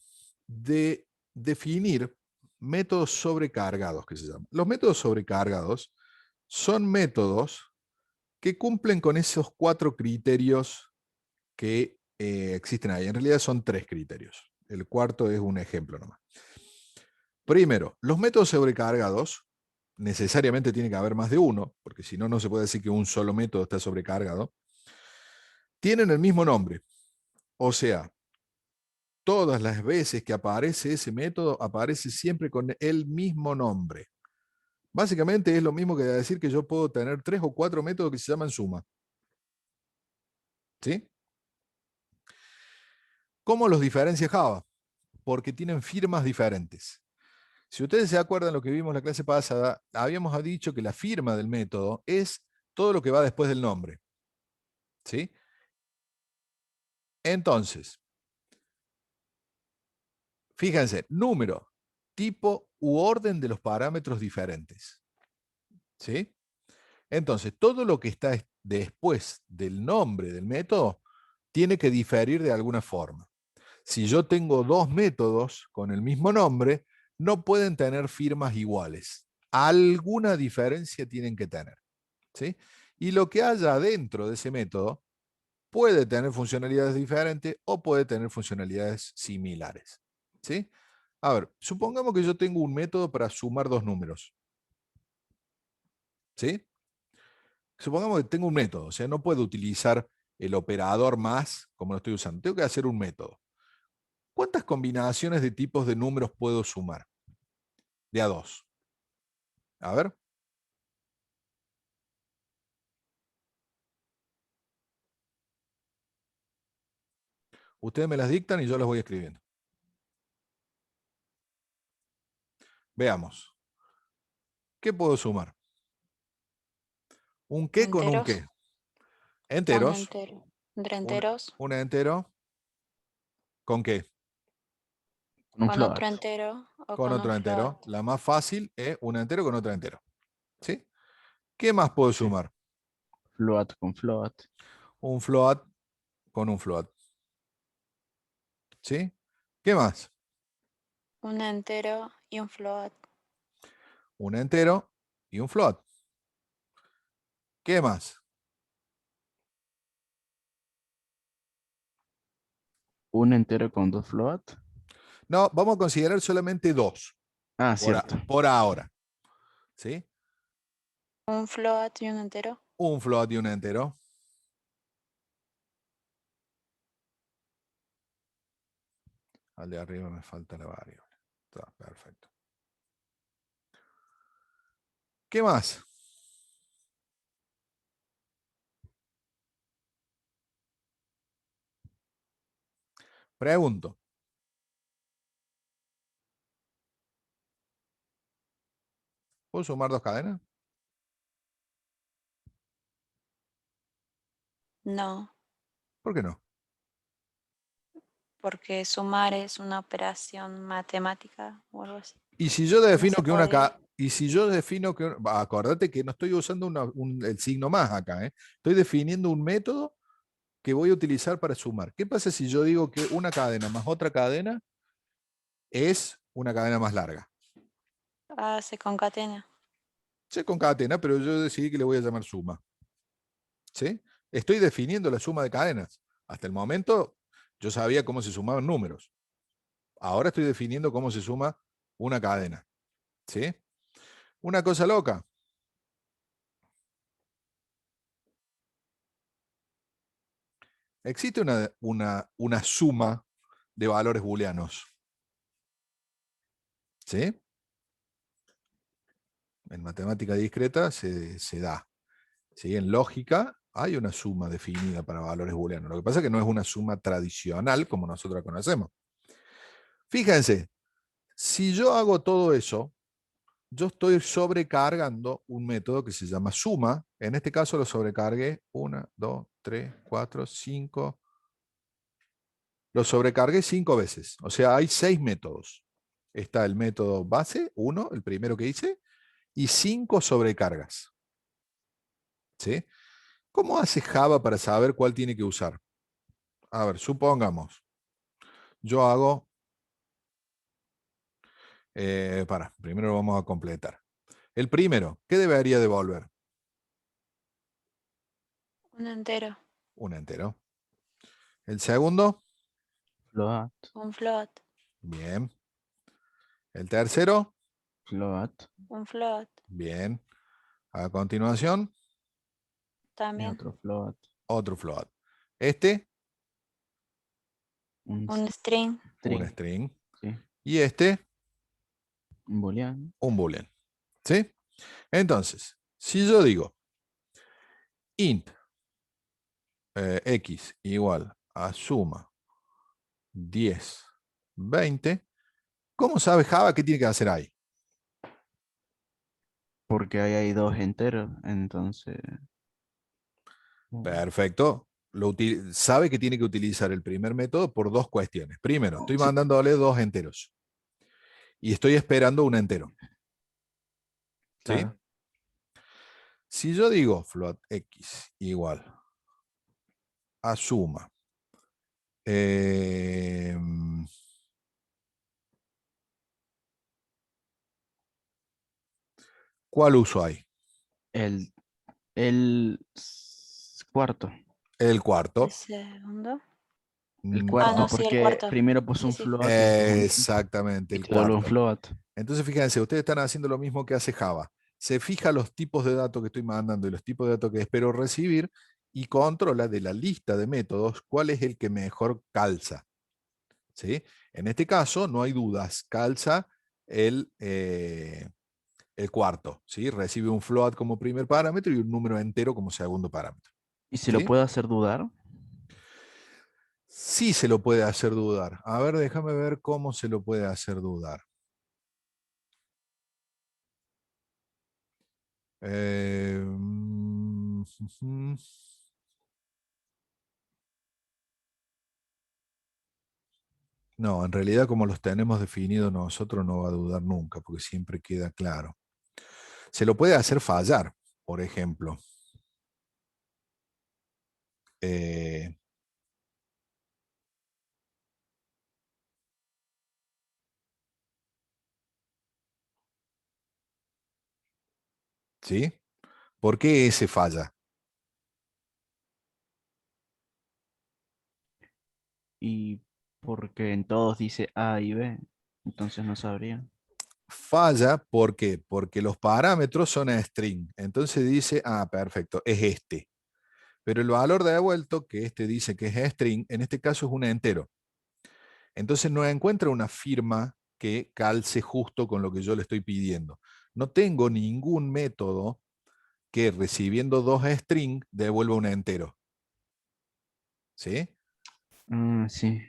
Speaker 1: de definir métodos sobrecargados, que se llaman. Los métodos sobrecargados son métodos que cumplen con esos 4 criterios que existen ahí. En realidad son 3 criterios. El cuarto es un ejemplo nomás. Primero, los métodos sobrecargados necesariamente tiene que haber más de uno, porque si no, no se puede decir que un solo método está sobrecargado. Tienen el mismo nombre. O sea, todas las veces que aparece ese método, aparece siempre con el mismo nombre. Básicamente es lo mismo que decir que yo puedo tener 3 o 4 métodos que se llaman suma. ¿Sí? ¿Cómo los diferencia Java? Porque tienen firmas diferentes. Si ustedes se acuerdan lo que vimos en la clase pasada, habíamos dicho que la firma del método es todo lo que va después del nombre. ¿Sí? Entonces, fíjense, número, tipo u orden de los parámetros diferentes. ¿Sí? Entonces, todo lo que está después del nombre del método tiene que diferir de alguna forma. Si yo tengo 2 métodos con el mismo nombre, no pueden tener firmas iguales. Alguna diferencia tienen que tener. ¿Sí? Y lo que haya dentro de ese método puede tener funcionalidades diferentes o puede tener funcionalidades similares. ¿Sí? A ver, supongamos que yo tengo un método para sumar 2 números. ¿Sí? Supongamos que tengo un método, o sea, no puedo utilizar el operador más como lo estoy usando. Tengo que hacer un método. ¿Cuántas combinaciones de tipos de números puedo sumar? De a 2. A ver. Ustedes me las dictan y yo las voy escribiendo. Veamos. ¿Qué puedo sumar? ¿Un qué con un
Speaker 3: Enteros.
Speaker 1: qué?
Speaker 3: Un
Speaker 1: Enteros.
Speaker 3: entero. Entre
Speaker 1: Un,
Speaker 3: enteros.
Speaker 1: un entero. ¿Con qué?
Speaker 4: con un
Speaker 3: Con otro
Speaker 4: float.
Speaker 3: entero o
Speaker 1: Con
Speaker 3: con un
Speaker 1: otro
Speaker 3: float.
Speaker 1: entero. La más fácil es un entero con otro entero. ¿Sí? ¿Qué más puedo
Speaker 4: Sí.
Speaker 1: sumar?
Speaker 4: Float con float.
Speaker 1: Un float con un float. ¿Sí? ¿Qué más?
Speaker 3: Un entero y un float.
Speaker 1: Un entero y un float. ¿Qué más?
Speaker 4: Un entero con 2 float.
Speaker 1: No, vamos a considerar solamente 2
Speaker 4: Ah, cierto.
Speaker 1: por ahora. ¿Sí?
Speaker 3: Un float y un entero.
Speaker 1: Un float y un entero. Al de arriba me falta la variable. Está perfecto. ¿Qué más? Pregunto. ¿Puedo sumar 2 cadenas?
Speaker 3: No,
Speaker 1: ¿Por qué no?
Speaker 3: porque sumar es una operación matemática o algo así.
Speaker 1: Y si yo
Speaker 3: No
Speaker 1: defino
Speaker 3: se
Speaker 1: que una
Speaker 3: podría.
Speaker 1: y si yo defino que acordate que no estoy usando el signo más acá, ¿eh? Estoy definiendo un método que voy a utilizar para sumar. ¿Qué pasa si yo digo que una cadena más otra cadena es una cadena más larga?
Speaker 3: Ah, se concatena.
Speaker 1: Se concatena, pero yo decidí que le voy a llamar suma. ¿Sí? Estoy definiendo la suma de cadenas. Hasta el momento yo sabía cómo se sumaban números. Ahora estoy definiendo cómo se suma una cadena. ¿Sí? Una cosa loca. Existe una suma de valores booleanos. ¿Sí? En matemática discreta se da. ¿Sí? En lógica hay una suma definida para valores booleanos. Lo que pasa es que no es una suma tradicional como nosotros la conocemos. Fíjense, si yo hago todo eso, yo estoy sobrecargando un método que se llama suma. En este caso lo sobrecargué 1, 2, 3, 4, 5. Lo sobrecargué 5 veces. O sea, hay 6 métodos. Está el método base, 1, el primero que hice, y 5 sobrecargas. ¿Sí? ¿Cómo hace Java para saber cuál tiene que usar? A ver, supongamos, yo hago, primero lo vamos a completar. El primero, ¿qué debería devolver?
Speaker 3: Un entero.
Speaker 1: Un entero. El segundo,
Speaker 4: Float,
Speaker 3: Un float.
Speaker 1: bien. El tercero,
Speaker 4: float.
Speaker 3: Un float.
Speaker 1: bien. A continuación,
Speaker 4: Y
Speaker 3: También.
Speaker 4: otro float.
Speaker 1: otro float. Este,
Speaker 4: Un
Speaker 3: Un string.
Speaker 1: un
Speaker 4: string.
Speaker 1: string.
Speaker 4: Sí.
Speaker 1: Y este,
Speaker 4: Un booleano.
Speaker 1: un boolean. ¿Sí? Entonces, si yo digo int x igual a suma 10, 20, ¿cómo sabe Java qué tiene que hacer ahí?
Speaker 4: Porque ahí hay 2 enteros. Entonces.
Speaker 1: Perfecto. Sabe que tiene que utilizar el primer método por 2 cuestiones. Primero, estoy
Speaker 4: Sí,
Speaker 1: mandándole 2 enteros. Y estoy esperando un entero. ¿Sí?
Speaker 4: claro.
Speaker 1: Si yo digo float x igual a suma eh, ¿cuál uso hay?
Speaker 4: El, el cuarto.
Speaker 1: El
Speaker 3: El
Speaker 1: cuarto.
Speaker 3: segundo.
Speaker 4: El
Speaker 3: Ah,
Speaker 4: cuarto,
Speaker 3: no,
Speaker 1: No,
Speaker 3: sí, el
Speaker 4: porque
Speaker 3: cuarto.
Speaker 4: primero puso
Speaker 3: Sí,
Speaker 4: un
Speaker 3: sí.
Speaker 4: float y después un int
Speaker 1: exactamente,
Speaker 4: y
Speaker 1: el
Speaker 4: te devuelve un
Speaker 1: cuarto.
Speaker 4: float.
Speaker 1: Entonces, fíjense, ustedes están haciendo lo mismo que hace Java. Se fija los tipos de datos que estoy mandando y los tipos de datos que espero recibir y controla de la lista de métodos cuál es el que mejor calza. ¿Sí? En este caso, no hay dudas, calza el cuarto. ¿Sí? Recibe un float como primer parámetro y un número entero como segundo parámetro.
Speaker 4: ¿Y se lo
Speaker 1: ¿Sí?
Speaker 4: puede hacer dudar?
Speaker 1: Sí se lo puede hacer dudar. A ver, déjame ver cómo se lo puede hacer dudar. Ujú. No, en realidad como los tenemos definidos nosotros no va a dudar nunca, porque siempre queda claro. Se lo puede hacer fallar, por ejemplo. Eh, ¿Sí? ¿Por qué ese falla?
Speaker 4: Y porque en todos dice A y B, entonces no sabría.
Speaker 1: Falla, ¿por qué? Porque los parámetros son a string. Entonces dice, ah, perfecto, es este. Pero el valor devuelto, que este dice que es string, en este caso es un entero. Entonces no encuentra una firma que calce justo con lo que yo le estoy pidiendo. No tengo ningún método que recibiendo dos string devuelva un entero. ¿Sí?
Speaker 4: Ah, sí,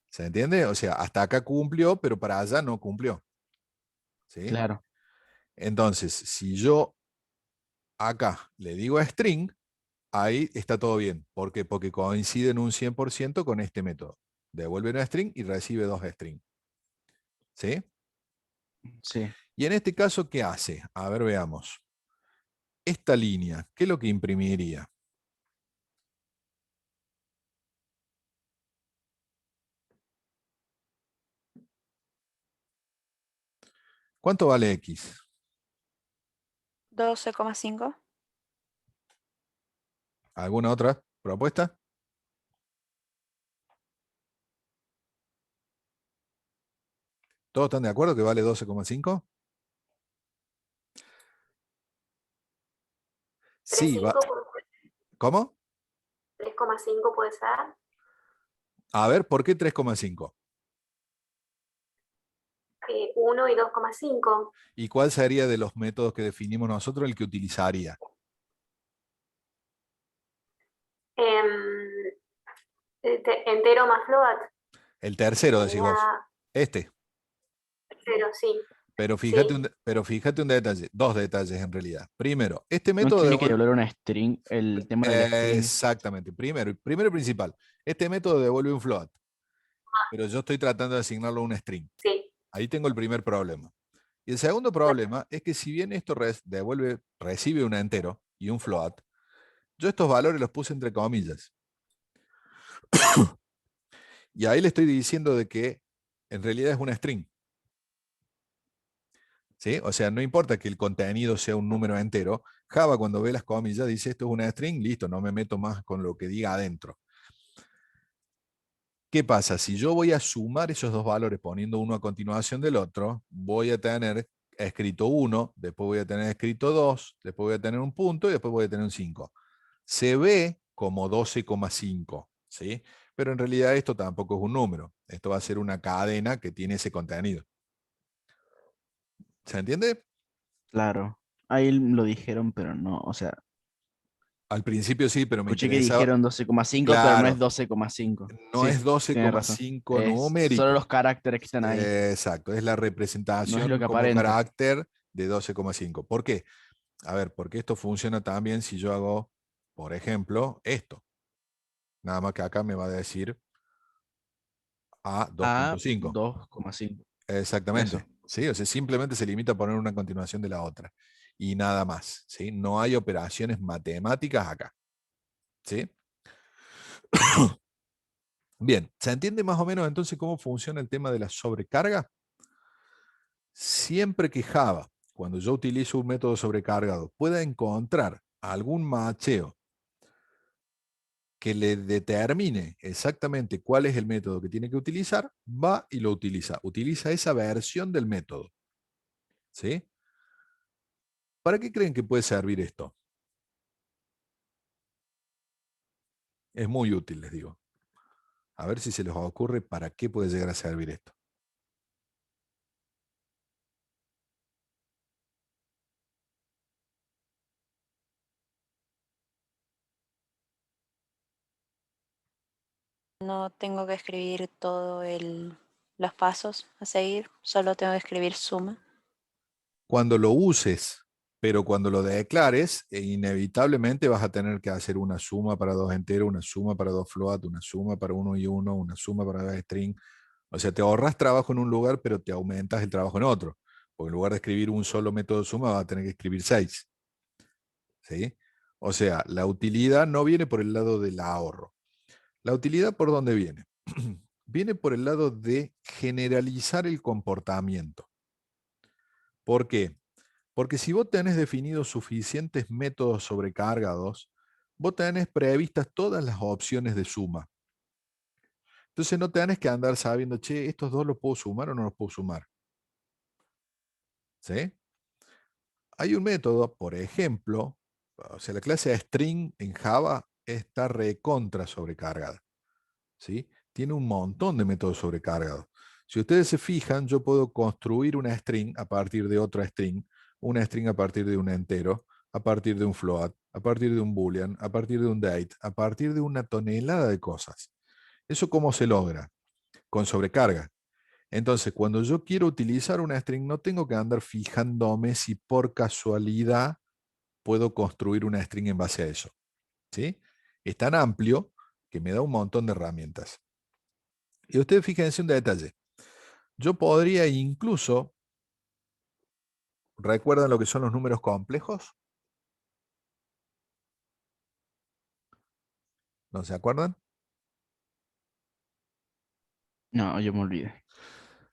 Speaker 1: ¿Se entiende? O sea, hasta acá cumplió, pero para allá no cumplió. ¿Sí?
Speaker 4: claro.
Speaker 1: Entonces, si yo acá le digo a string, ahí está todo bien. ¿Por qué? Porque coincide en un 100% con este método. Devuelve una string y recibe dos string. ¿Sí?
Speaker 4: Sí.
Speaker 1: Y en este caso, ¿qué hace? A ver, veamos. Esta línea, ¿qué es lo que imprimiría? ¿Cuánto vale X?
Speaker 3: 12,5.
Speaker 1: ¿Alguna otra propuesta? ¿Todos están de acuerdo que vale 12,5? Sí, va.
Speaker 5: 3,5
Speaker 1: ¿Cómo?
Speaker 5: 3,5 puede ser.
Speaker 1: A ver, ¿por qué 3,5?
Speaker 5: 1 y 2,5.
Speaker 1: ¿Y cuál sería de los métodos que definimos nosotros el que utilizaría?
Speaker 5: Em, entero más float.
Speaker 1: El tercero, decís vos.
Speaker 5: Sería
Speaker 1: Este.
Speaker 5: 0, sí. Sí.
Speaker 1: Pero fíjate un detalle, dos detalles en realidad. Primero, este
Speaker 4: No
Speaker 1: método
Speaker 4: tiene que
Speaker 1: devuelve.
Speaker 4: devolver una string, el tema de la string.
Speaker 1: Exactamente. Primero y principal. Este método devuelve un float, pero yo estoy tratando de asignarlo a un string.
Speaker 5: Sí.
Speaker 1: Ahí tengo el primer problema. Y el segundo problema es que si bien esto recibe un entero y un float, yo estos valores los puse entre comillas. Y ahí le estoy diciendo de que en realidad es una string. ¿Sí? O sea, no importa que el contenido sea un número entero. Java cuando ve las comillas dice esto es una string, listo, no me meto más con lo que diga adentro. ¿Qué pasa? Si yo voy a sumar esos dos valores poniendo uno a continuación del otro, voy a tener escrito 1, después voy a tener escrito 2, después voy a tener un punto y después voy a tener un 5. Se ve como 12,5, ¿sí? Pero en realidad esto tampoco es un número. Esto va a ser una cadena que tiene ese contenido. ¿Se entiende?
Speaker 4: Claro. Ahí lo dijeron, pero no. O sea,
Speaker 1: Al principio sí, pero me
Speaker 4: escuché que
Speaker 1: interesaba.
Speaker 4: dijeron 12,5, pero no es
Speaker 1: Claro,
Speaker 4: 12,5.
Speaker 1: no
Speaker 4: Sí,
Speaker 1: es
Speaker 4: tienes razón.
Speaker 1: 12,5
Speaker 4: Es solo
Speaker 1: numérico.
Speaker 4: los caracteres que están ahí.
Speaker 1: Exacto, es la
Speaker 4: No es lo
Speaker 1: representación
Speaker 4: que
Speaker 1: como
Speaker 4: aparenta.
Speaker 1: carácter de 12,5. ¿Por qué? A ver, porque esto funciona también si yo hago, por ejemplo, esto. Nada más que acá me va a decir a
Speaker 4: A
Speaker 1: 2,5.
Speaker 4: 2,5.
Speaker 1: Exactamente.
Speaker 4: Eso.
Speaker 1: ¿Sí? O sea, simplemente se limita a poner una continuación de la otra. Y nada más. ¿Sí? No hay operaciones matemáticas acá. ¿Sí? Bien, ¿se entiende más o menos entonces cómo funciona el tema de la sobrecarga? Siempre que Java, cuando yo utilizo un método sobrecargado, pueda encontrar algún macheo que le determine exactamente cuál es el método que tiene que utilizar, va y lo utiliza. Utiliza esa versión del método. ¿Sí? ¿Para qué creen que puede servir esto? Es muy útil, les digo. A ver si se les ocurre para qué puede llegar a servir esto.
Speaker 3: No tengo que escribir los pasos a seguir, solo tengo que escribir suma.
Speaker 1: Cuando lo uses, pero cuando lo declares, inevitablemente vas a tener que hacer una suma para dos enteros, una suma para dos float, una suma para uno y uno, una suma para dos string. O sea, te ahorras trabajo en un lugar, pero te aumentas el trabajo en otro. Porque en lugar de escribir un solo método de suma, vas a tener que escribir 6. ¿Sí? O sea, la utilidad no viene por el lado del ahorro. La utilidad, ¿por dónde viene? Viene por el lado de generalizar el comportamiento. ¿Por qué? Porque si vos tenés definidos suficientes métodos sobrecargados, vos tenés previstas todas las opciones de suma. Entonces no tenés que andar sabiendo, che, estos dos los puedo sumar o no los puedo sumar. ¿Sí? Hay un método, por ejemplo, o sea, la clase string en Java está recontra sobrecargada. ¿Sí? Tiene un montón de métodos sobrecargados. Si ustedes se fijan, yo puedo construir una string a partir de otra string, una string a partir de un entero, a partir de un float, a partir de un boolean, a partir de un date, a partir de una tonelada de cosas. ¿Eso cómo se logra? Con sobrecarga. Entonces, cuando yo quiero utilizar una string, no tengo que andar fijándome si por casualidad puedo construir una string en base a eso. ¿Sí? Es tan amplio que me da un montón de herramientas. Y ustedes fíjense un detalle. Yo podría incluso, ¿recuerdan lo que son los números complejos? ¿No se acuerdan?
Speaker 4: No, yo me olvidé.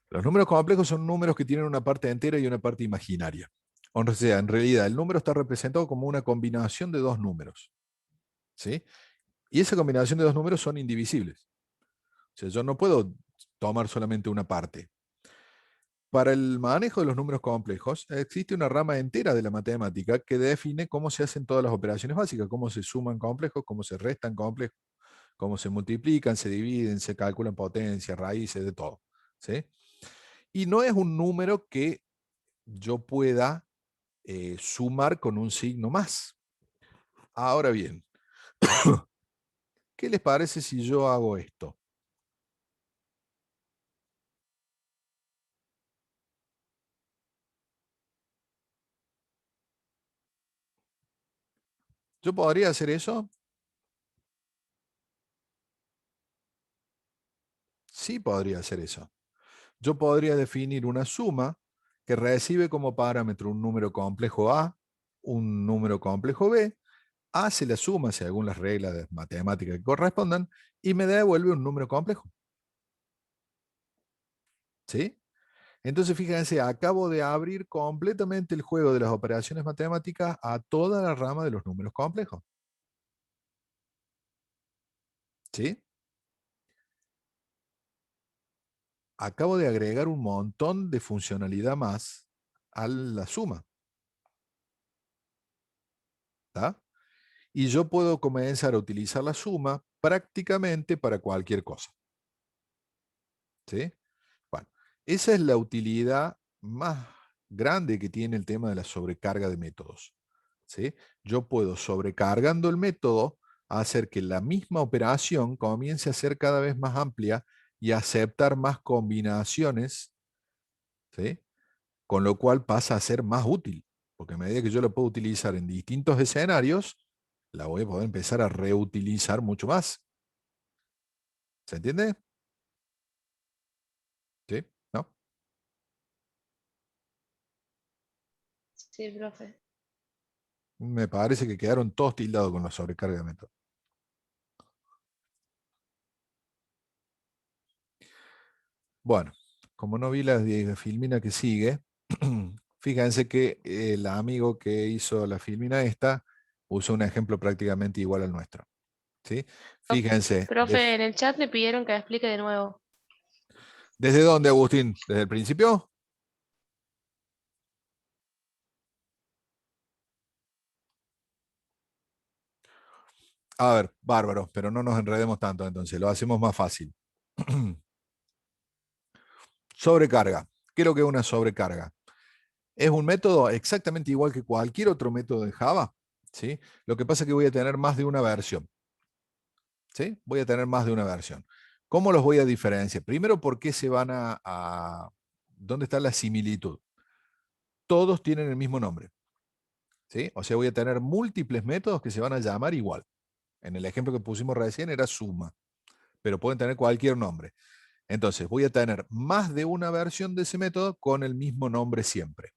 Speaker 1: Los números complejos son números que tienen una parte entera y una parte imaginaria. O sea, en realidad el número está representado como una combinación de dos números. ¿Sí? Y esa combinación de dos números son indivisibles. O sea, yo no puedo tomar solamente una parte. Para el manejo de los números complejos, existe una rama entera de la matemática que define cómo se hacen todas las operaciones básicas, cómo se suman complejos, cómo se restan complejos, cómo se multiplican, se dividen, se calculan potencias, raíces, de todo. ¿Sí? Y no es un número que yo pueda sumar con un signo más. Ahora bien, ¿qué les parece si yo hago esto? ¿Yo podría hacer eso? Sí podría hacer eso. Yo podría definir una suma que recibe como parámetro un número complejo A, un número complejo B, hace la suma según las reglas de matemática que correspondan y me devuelve un número complejo. ¿Sí? Entonces, fíjense, acabo de abrir completamente el juego de las operaciones matemáticas a toda la rama de los números complejos. ¿Sí? Acabo de agregar un montón de funcionalidad más a la suma. ¿Está? Y yo puedo comenzar a utilizar la suma prácticamente para cualquier cosa. ¿Sí? Bueno, esa es la utilidad más grande que tiene el tema de la sobrecarga de métodos. ¿Sí? Yo puedo, sobrecargando el método, hacer que la misma operación comience a ser cada vez más amplia y aceptar más combinaciones, ¿sí? Con lo cual pasa a ser más útil, porque a medida que yo lo puedo utilizar en distintos escenarios, la voy a poder empezar a reutilizar mucho más. ¿Se entiende? ¿Sí? ¿No?
Speaker 2: Sí, profe.
Speaker 1: Me parece que quedaron todos tildados con la sobrecarga de método. Bueno, como no vi la filmina que sigue, fíjense que el amigo que hizo la filmina esta usó un ejemplo prácticamente igual al nuestro. ¿Sí? Fíjense.
Speaker 2: Profe, en el chat me pidieron que explique de nuevo.
Speaker 1: ¿Desde dónde, Agustín? ¿Desde el principio? A ver, bárbaro, pero no nos enredemos tanto entonces, lo hacemos más fácil. Sobrecarga. ¿Qué es lo que es una sobrecarga? Es un método exactamente igual que cualquier otro método de Java. ¿Sí? Lo que pasa es que voy a tener más de una versión. ¿Sí? Voy a tener más de una versión. ¿Cómo los voy a diferenciar? Primero, ¿por qué se van ¿dónde está la similitud? Todos tienen el mismo nombre. ¿Sí? O sea, voy a tener múltiples métodos que se van a llamar igual. En el ejemplo que pusimos recién era suma, pero pueden tener cualquier nombre. Entonces, voy a tener más de una versión de ese método con el mismo nombre siempre.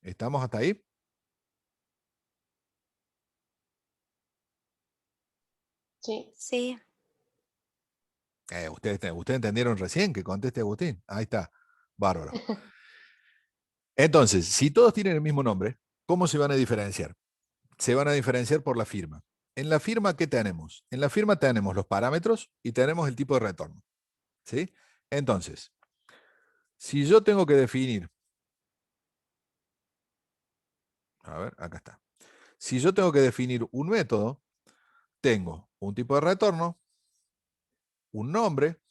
Speaker 1: ¿Estamos hasta ahí?
Speaker 2: Sí.
Speaker 3: Sí.
Speaker 1: Ustedes entendieron recién que conteste Agustín. Ahí está. Bárbaro. Entonces, si todos tienen el mismo nombre, ¿Cómo se van a diferenciar? Se van a diferenciar por la firma. En la firma, ¿qué tenemos? En la firma tenemos los parámetros y tenemos el tipo de retorno. ¿Sí? Entonces, si yo tengo que definir, a ver, acá está. Si yo tengo que definir un método, tengo un tipo de retorno, un nombre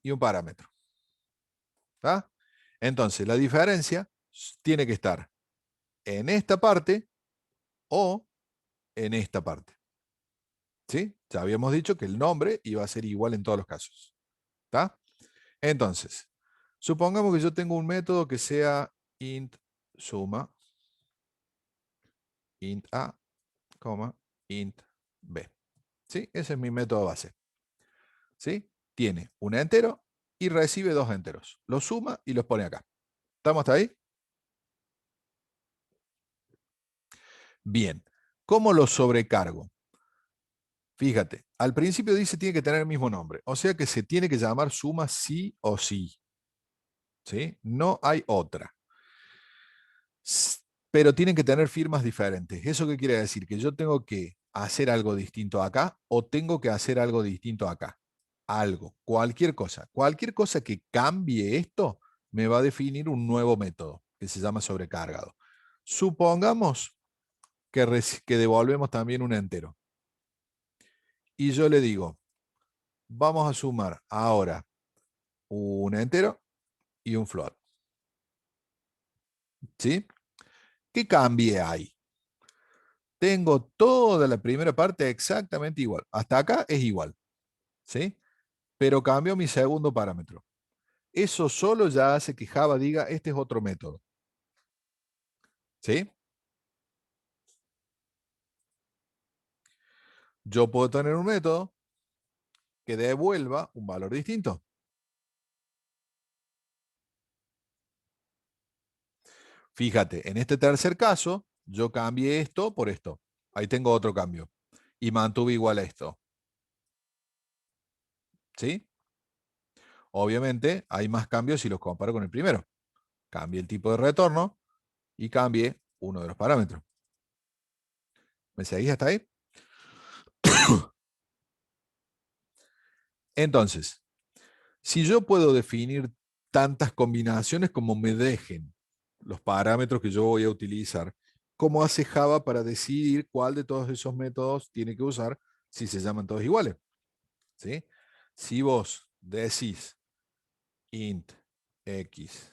Speaker 1: y un parámetro. ¿Está? Entonces, la diferencia tiene que estar en esta parte o en esta parte. ¿Sí? Ya habíamos dicho que el nombre iba a ser igual en todos los casos. ¿Está? Entonces, supongamos que yo tengo un método que sea int suma, int a, int b. ¿Sí? Ese es mi método base. ¿Sí? Tiene un entero y recibe dos enteros. Los suma y los pone acá. ¿Estamos hasta ahí? Bien. ¿Cómo lo sobrecargo? Fíjate, al principio dice tiene que tener el mismo nombre. O sea que se tiene que llamar suma sí o sí. ¿Sí? No hay otra. Pero tienen que tener firmas diferentes. ¿Eso qué quiere decir? Que yo tengo que hacer algo distinto acá o tengo que hacer algo distinto acá. Algo, cualquier cosa. Cualquier cosa que cambie esto me va a definir un nuevo método que se llama sobrecargado. Supongamos que devolvemos también un entero. Y yo le digo, vamos a sumar ahora un entero y un float. ¿Sí? ¿Qué cambie ahí? Tengo toda la primera parte exactamente igual. Hasta acá es igual. ¿Sí? Pero cambio mi segundo parámetro. Eso solo ya hace que Java diga, este es otro método. ¿Sí? Yo puedo tener un método que devuelva un valor distinto. Fíjate, en este tercer caso, yo cambié esto por esto. Ahí tengo otro cambio. Y mantuve igual a esto. ¿Sí? Obviamente, hay más cambios si los comparo con el primero. Cambié el tipo de retorno y cambié uno de los parámetros. ¿Me seguís hasta ahí? Entonces, si yo puedo definir tantas combinaciones como me dejen los parámetros que yo voy a utilizar, ¿cómo hace Java para decidir cuál de todos esos métodos tiene que usar si se llaman todos iguales? ¿Sí? Si vos decís int x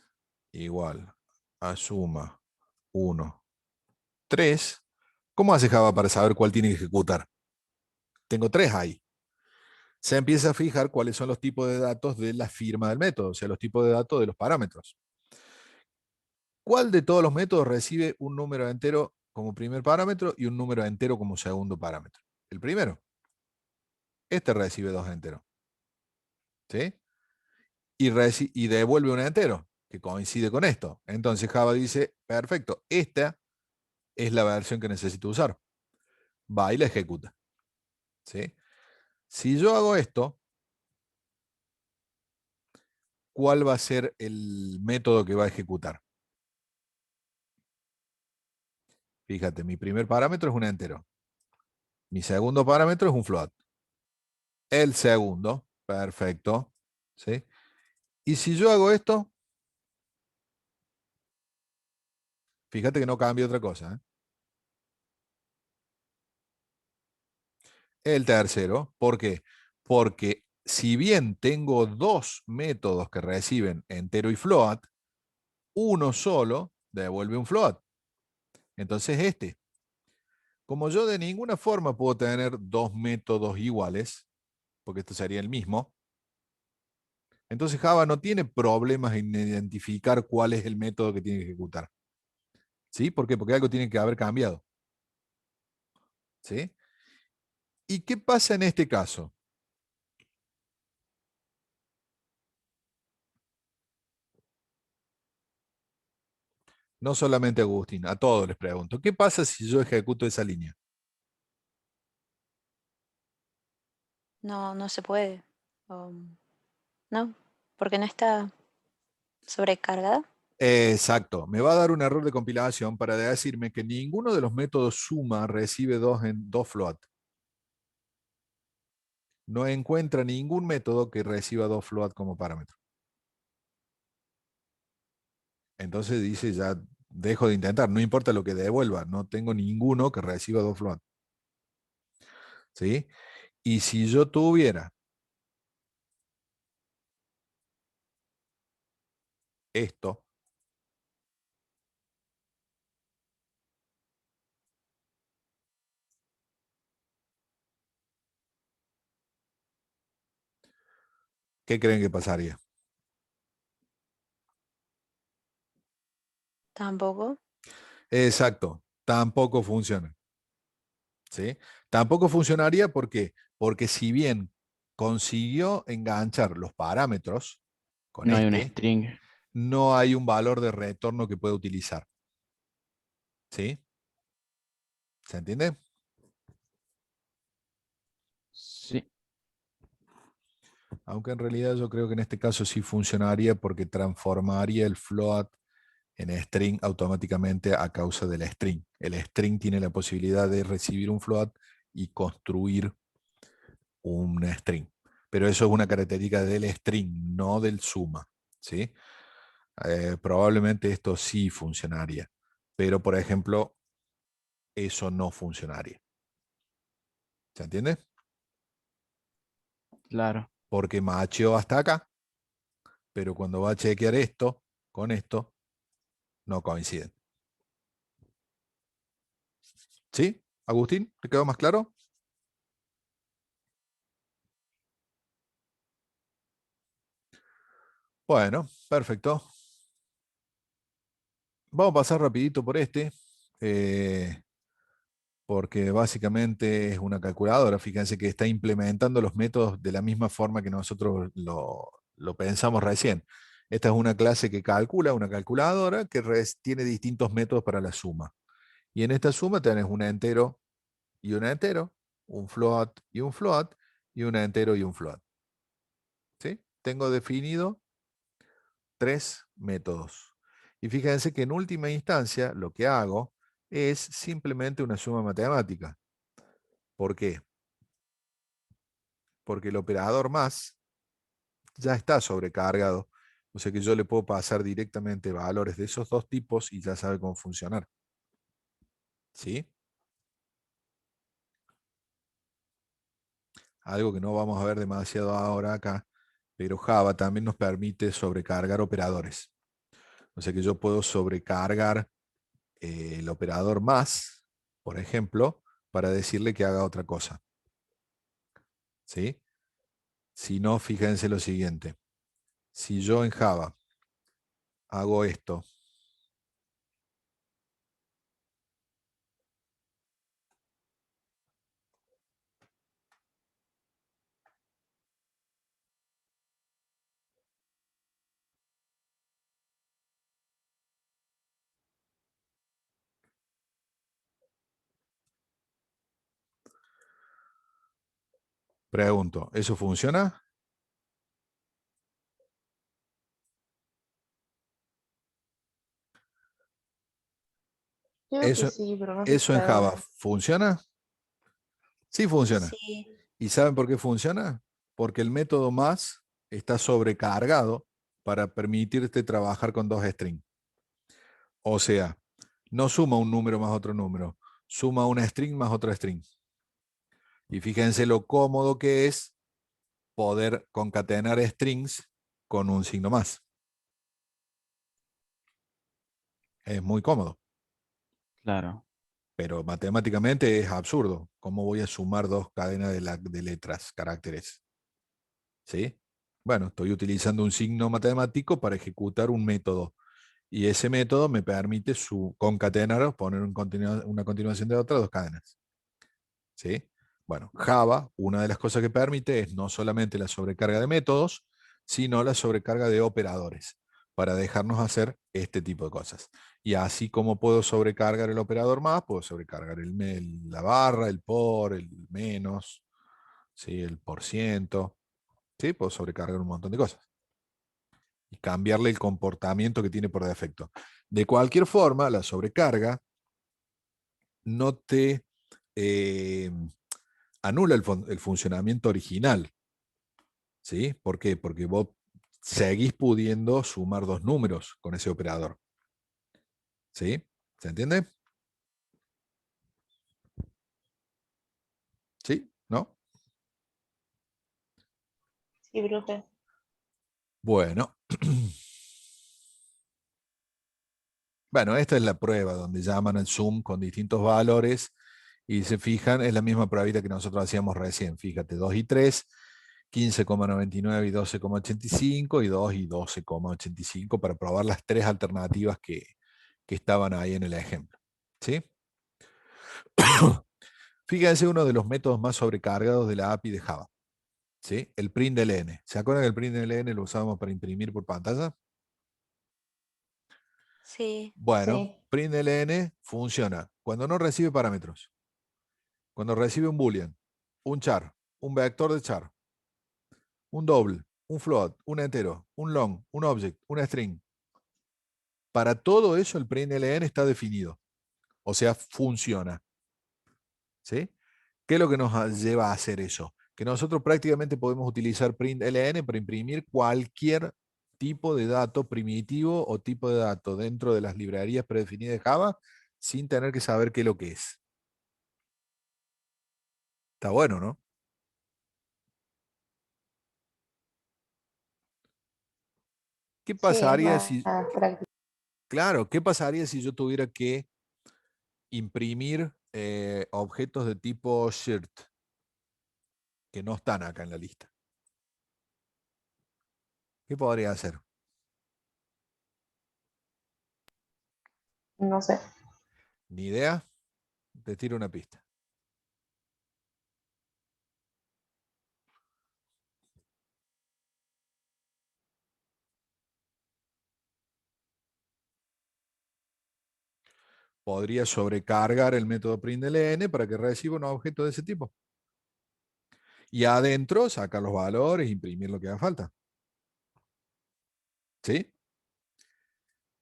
Speaker 1: igual a suma 1, 3, ¿cómo hace Java para saber cuál tiene que ejecutar? Tengo 3 ahí. Se empieza a fijar cuáles son los tipos de datos de la firma del método, o sea, los tipos de datos de los parámetros. ¿Cuál de todos los métodos recibe un número entero como primer parámetro y un número entero como segundo parámetro? El primero. Este recibe dos enteros. ¿Sí? Y devuelve un entero, que coincide con esto. Entonces Java dice, perfecto, esta es la versión que necesito usar. Va y la ejecuta. ¿Sí? Si yo hago esto, ¿cuál va a ser el método que va a ejecutar? Fíjate, mi primer parámetro es un entero. Mi segundo parámetro es un float. El segundo, perfecto. ¿Sí? Y si yo hago esto, fíjate que no cambia otra cosa. El tercero, ¿por qué? Porque si bien tengo dos métodos que reciben entero y float, uno solo devuelve un float. Entonces como yo de ninguna forma puedo tener dos métodos iguales, porque esto sería el mismo, entonces Java no tiene problemas en identificar cuál es el método que tiene que ejecutar. ¿Sí? ¿Por qué? Porque algo tiene que haber cambiado. ¿Sí? ¿Y qué pasa en este caso? No solamente a Agustín, a todos les pregunto, ¿qué pasa si yo ejecuto esa línea?
Speaker 3: No, no se puede. No, porque no está sobrecargada.
Speaker 1: Exacto, me va a dar un error de compilación para decirme que ninguno de los métodos suma recibe dos float. No encuentra ningún método que reciba dos float como parámetro. Entonces dice, ya dejo de intentar, no importa lo que devuelva, no tengo ninguno que reciba dos float. ¿Sí? Y si yo tuviera esto, ¿qué creen que pasaría?
Speaker 3: Tampoco.
Speaker 1: Exacto, tampoco funciona. ¿Sí? Tampoco funcionaría porque si bien consiguió enganchar los parámetros con
Speaker 4: No hay un
Speaker 1: este,
Speaker 4: string.
Speaker 1: no hay un valor de retorno que pueda utilizar. ¿Sí? ¿Se entiende?
Speaker 4: Sí,
Speaker 1: Aunque en realidad yo creo que en este caso sí funcionaría porque transformaría el float en string automáticamente a causa del string. El string tiene la posibilidad de recibir un float y construir un string. Pero eso es una característica del string, no del suma. ¿Sí? Probablemente esto sí funcionaría. Pero, por ejemplo, eso no funcionaría. ¿Se entiende?
Speaker 4: claro.
Speaker 1: Porque macheó hasta acá, pero cuando va a chequear esto con esto, no coinciden. ¿Sí? Agustín, ¿te quedó más claro? Bueno, perfecto. Vamos a pasar rapidito por este, porque básicamente es una calculadora. Fíjense que está implementando los métodos de la misma forma que nosotros lo pensamos recién. Esta es una clase que calcula, una calculadora que tiene distintos métodos para la suma. Y en esta suma tenés un entero y un entero, un float y un float, y un entero y un float. ¿Sí? Tengo definido 3 métodos. Y fíjense que en última instancia lo que hago es simplemente una suma matemática. ¿Por qué? Porque el operador más ya está sobrecargado. O sea que yo le puedo pasar directamente valores de esos dos tipos y ya sabe cómo funcionar. ¿Sí? Algo que no vamos a ver demasiado ahora acá, pero Java también nos permite sobrecargar operadores. O sea que yo puedo sobrecargar el operador más, por ejemplo, para decirle que haga otra cosa. ¿Sí? Si no, fíjense lo siguiente. Si yo en Java hago esto, pregunto, ¿eso funciona?
Speaker 2: Creo que
Speaker 1: ¿Eso,
Speaker 2: sí, pero no estoy
Speaker 1: eso en Java
Speaker 2: segura.
Speaker 1: funciona? Sí funciona.
Speaker 3: Sí.
Speaker 1: ¿Y saben por qué funciona? Porque el método más está sobrecargado para permitirte trabajar con dos strings. O sea, no suma un número más otro número, suma una string más otra string. Y fíjense lo cómodo que es poder concatenar strings con un signo más. Es muy cómodo,
Speaker 4: Claro.
Speaker 1: pero matemáticamente es absurdo. ¿Cómo voy a sumar dos cadenas de letras, caracteres? ¿Sí? Bueno, estoy utilizando un signo matemático para ejecutar un método. Y ese método me permite concatenar o poner una continuación de otras dos cadenas. ¿Sí? Bueno, Java, una de las cosas que permite es no solamente la sobrecarga de métodos, sino la sobrecarga de operadores, para dejarnos hacer este tipo de cosas. Y así como puedo sobrecargar el operador más, puedo sobrecargar la barra, el por, el menos, ¿sí? El por ciento, ¿sí? Puedo sobrecargar un montón de cosas. y cambiarle el comportamiento que tiene por defecto. De cualquier forma, la sobrecarga no te anula el funcionamiento original. ¿Sí? ¿Por qué? Porque vos seguís pudiendo sumar dos números con ese operador. ¿Sí? ¿Se entiende? ¿Sí? ¿No?
Speaker 3: Sí, profe.
Speaker 1: Bueno. Bueno, esta es la prueba donde llaman al zoom con distintos valores y se fijan, es la misma pruebita que nosotros hacíamos recién. Fíjate, 2 y 3, 15,99 y 12,85 y 2 y 12,85 para probar las tres alternativas que estaban ahí en el ejemplo. ¿Sí? Fíjense uno de los métodos más sobrecargados de la API de Java. ¿Sí? El println. ¿Se acuerdan que el println lo usábamos para imprimir por pantalla?
Speaker 3: Sí.
Speaker 1: Bueno,
Speaker 2: Sí.
Speaker 1: println funciona cuando no recibe parámetros, cuando recibe un boolean, un char, un vector de char, un double, un float, un entero, un long, un object, una string. Para todo eso el println está definido, o sea, funciona. ¿Sí? ¿Qué es lo que nos lleva a hacer eso? Que nosotros prácticamente podemos utilizar println para imprimir cualquier tipo de dato primitivo o tipo de dato dentro de las librerías predefinidas de Java sin tener que saber qué es lo que es. Está bueno, ¿no? ¿Qué
Speaker 2: Sí, es
Speaker 1: pasaría
Speaker 2: más
Speaker 1: si,
Speaker 2: práctico.
Speaker 1: claro, qué pasaría si yo tuviera que imprimir objetos de tipo shirt que no están acá en la lista? ¿Qué podría hacer?
Speaker 2: No sé.
Speaker 1: Ni idea. Te tiro una pista. Podría sobrecargar el método println para que reciba un objeto de ese tipo. Y adentro sacar los valores, imprimir lo que haga falta. ¿Sí?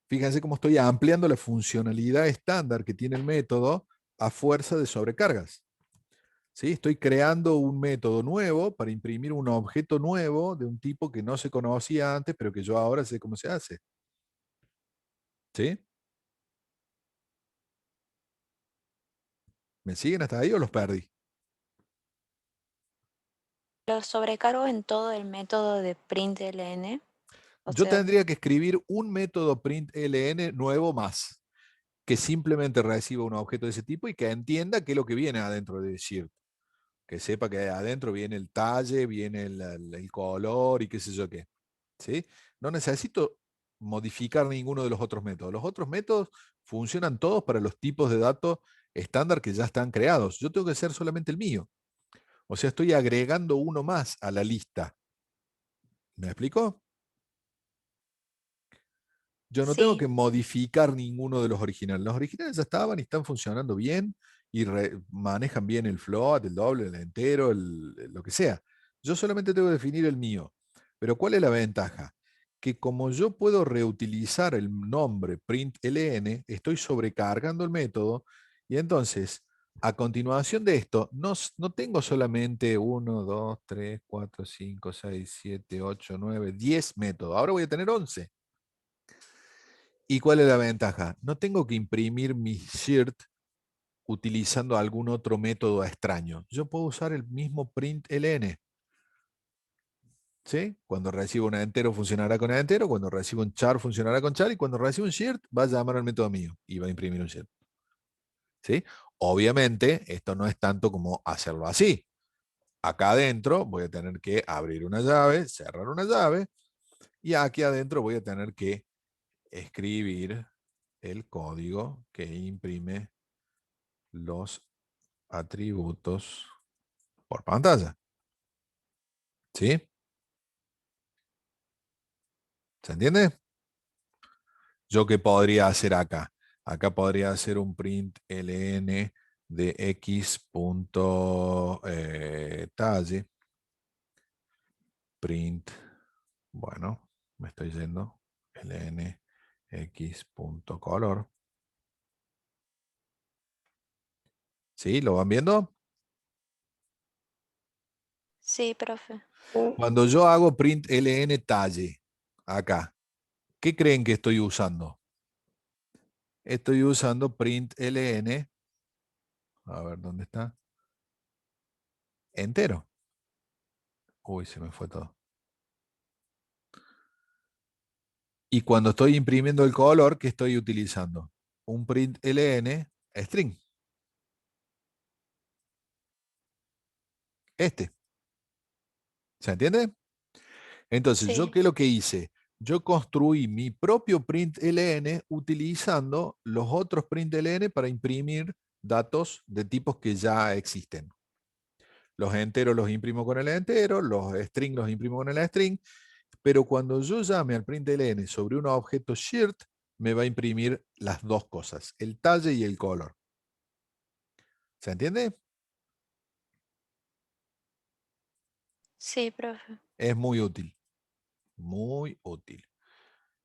Speaker 1: Fíjense cómo estoy ampliando la funcionalidad estándar que tiene el método a fuerza de sobrecargas. ¿Sí? Estoy creando un método nuevo para imprimir un objeto nuevo de un tipo que no se conocía antes, pero que yo ahora sé cómo se hace. ¿Sí? ¿Me siguen hasta ahí o los perdí?
Speaker 3: Lo sobrecargo en todo el método de println. O
Speaker 1: Yo
Speaker 3: sea,
Speaker 1: tendría que escribir un método println nuevo más, que simplemente reciba un objeto de ese tipo y que entienda qué es lo que viene adentro de Shirt. Que sepa que adentro viene el talle, viene el color y qué sé yo qué. ¿Sí? No necesito modificar ninguno de los otros métodos. Los otros métodos funcionan todos para los tipos de datos estándar que ya están creados. Yo tengo que hacer solamente el mío. O sea, estoy agregando uno más a la lista. ¿Me explico? Yo no tengo
Speaker 3: sí.
Speaker 1: que modificar ninguno de los originales. Los originales ya estaban y están funcionando bien y manejan bien el float, el doble, el entero, lo que sea. Yo solamente tengo que definir el mío. Pero ¿cuál es la ventaja? Que como yo puedo reutilizar el nombre println, estoy sobrecargando el método y entonces, a continuación de esto, no tengo solamente 1, 2, 3, 4, 5, 6, 7, 8, 9, 10 métodos. Ahora voy a tener 11. ¿Y cuál es la ventaja? No tengo que imprimir mi shirt utilizando algún otro método extraño. Yo puedo usar el mismo println. ¿Sí? Cuando recibo un entero funcionará con entero, cuando recibo un char funcionará con char y cuando recibo un shirt va a llamar al método mío y va a imprimir un shirt. ¿Sí? Obviamente esto no es tanto como hacerlo así. Acá adentro voy a tener que abrir una llave, cerrar una llave y aquí adentro voy a tener que escribir el código que imprime los atributos por pantalla. ¿Sí? ¿Se entiende? ¿Yo qué podría hacer acá? Acá podría hacer un print ln de x.talle. Print, bueno, Me estoy yendo. lnx.color. ¿Sí? ¿Lo van viendo?
Speaker 3: Sí, profe.
Speaker 1: Cuando yo hago print ln talle, acá, ¿qué creen que estoy usando? Estoy usando print ln, a ver, ¿dónde está? Entero. Uy, se me fue todo. Y cuando estoy imprimiendo el color, ¿qué estoy utilizando? Un print ln string. Este. ¿Se entiende? Entonces, ¿yo
Speaker 3: Sí.
Speaker 1: qué es lo que hice? Yo construí mi propio print ln utilizando los otros print ln para imprimir datos de tipos que ya existen. Los enteros los imprimo con el entero, los string los imprimo con el string, pero cuando yo llame al print ln sobre un objeto shared, me va a imprimir las dos cosas, el talle y el color. ¿Se entiende?
Speaker 3: Sí, profe.
Speaker 1: Es muy útil. Muy útil.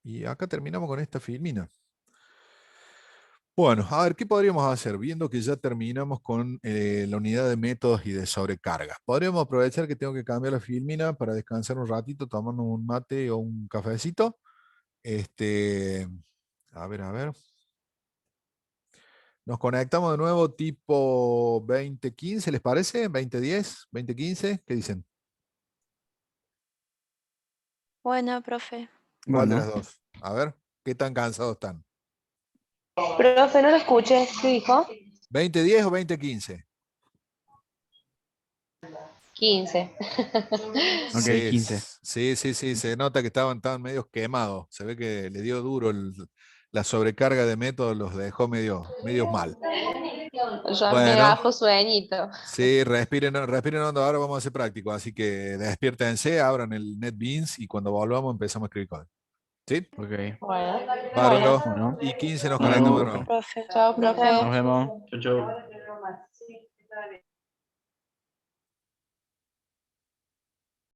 Speaker 1: Y acá terminamos con esta filmina. Bueno, a ver, ¿qué podríamos hacer? Viendo que ya terminamos con la unidad de métodos y de sobrecarga. Podríamos aprovechar que tengo que cambiar la filmina para descansar un ratito, tomarnos un mate o un cafecito. A ver, a ver. Nos conectamos de nuevo tipo 2015, ¿les parece? 2010, 2015, ¿qué dicen?
Speaker 3: Bueno, profe.
Speaker 1: ¿Cuál de
Speaker 4: Bueno,
Speaker 1: las dos? A ver, ¿qué tan cansados están?
Speaker 2: Profe, no lo escuché, ¿qué dijo?
Speaker 1: ¿2010 o 2015?
Speaker 2: 15.
Speaker 4: ok,
Speaker 1: Sí,
Speaker 4: 15.
Speaker 1: sí, se nota que estaban medios quemados. Se ve que le dio duro la sobrecarga de métodos, los dejó medios mal.
Speaker 2: Ya me
Speaker 1: Bueno,
Speaker 2: bajo sueñito.
Speaker 1: sí, respiren hondo, ahora vamos a hacer práctico, así que despiértense, abran el NetBeans y cuando volvamos empezamos a escribir código. ¿Sí?
Speaker 4: Ok.
Speaker 2: Bueno, bueno.
Speaker 1: Bárbaro.
Speaker 4: Bueno,
Speaker 1: Y 15 nos
Speaker 4: nos vemos,
Speaker 1: conectamos de
Speaker 3: Bueno,
Speaker 1: nuevo.
Speaker 4: profe.
Speaker 3: profe.
Speaker 2: Chao,
Speaker 3: Nos
Speaker 2: profe.
Speaker 4: Nos
Speaker 3: vemos.
Speaker 4: vemos.
Speaker 6: Chau, chau.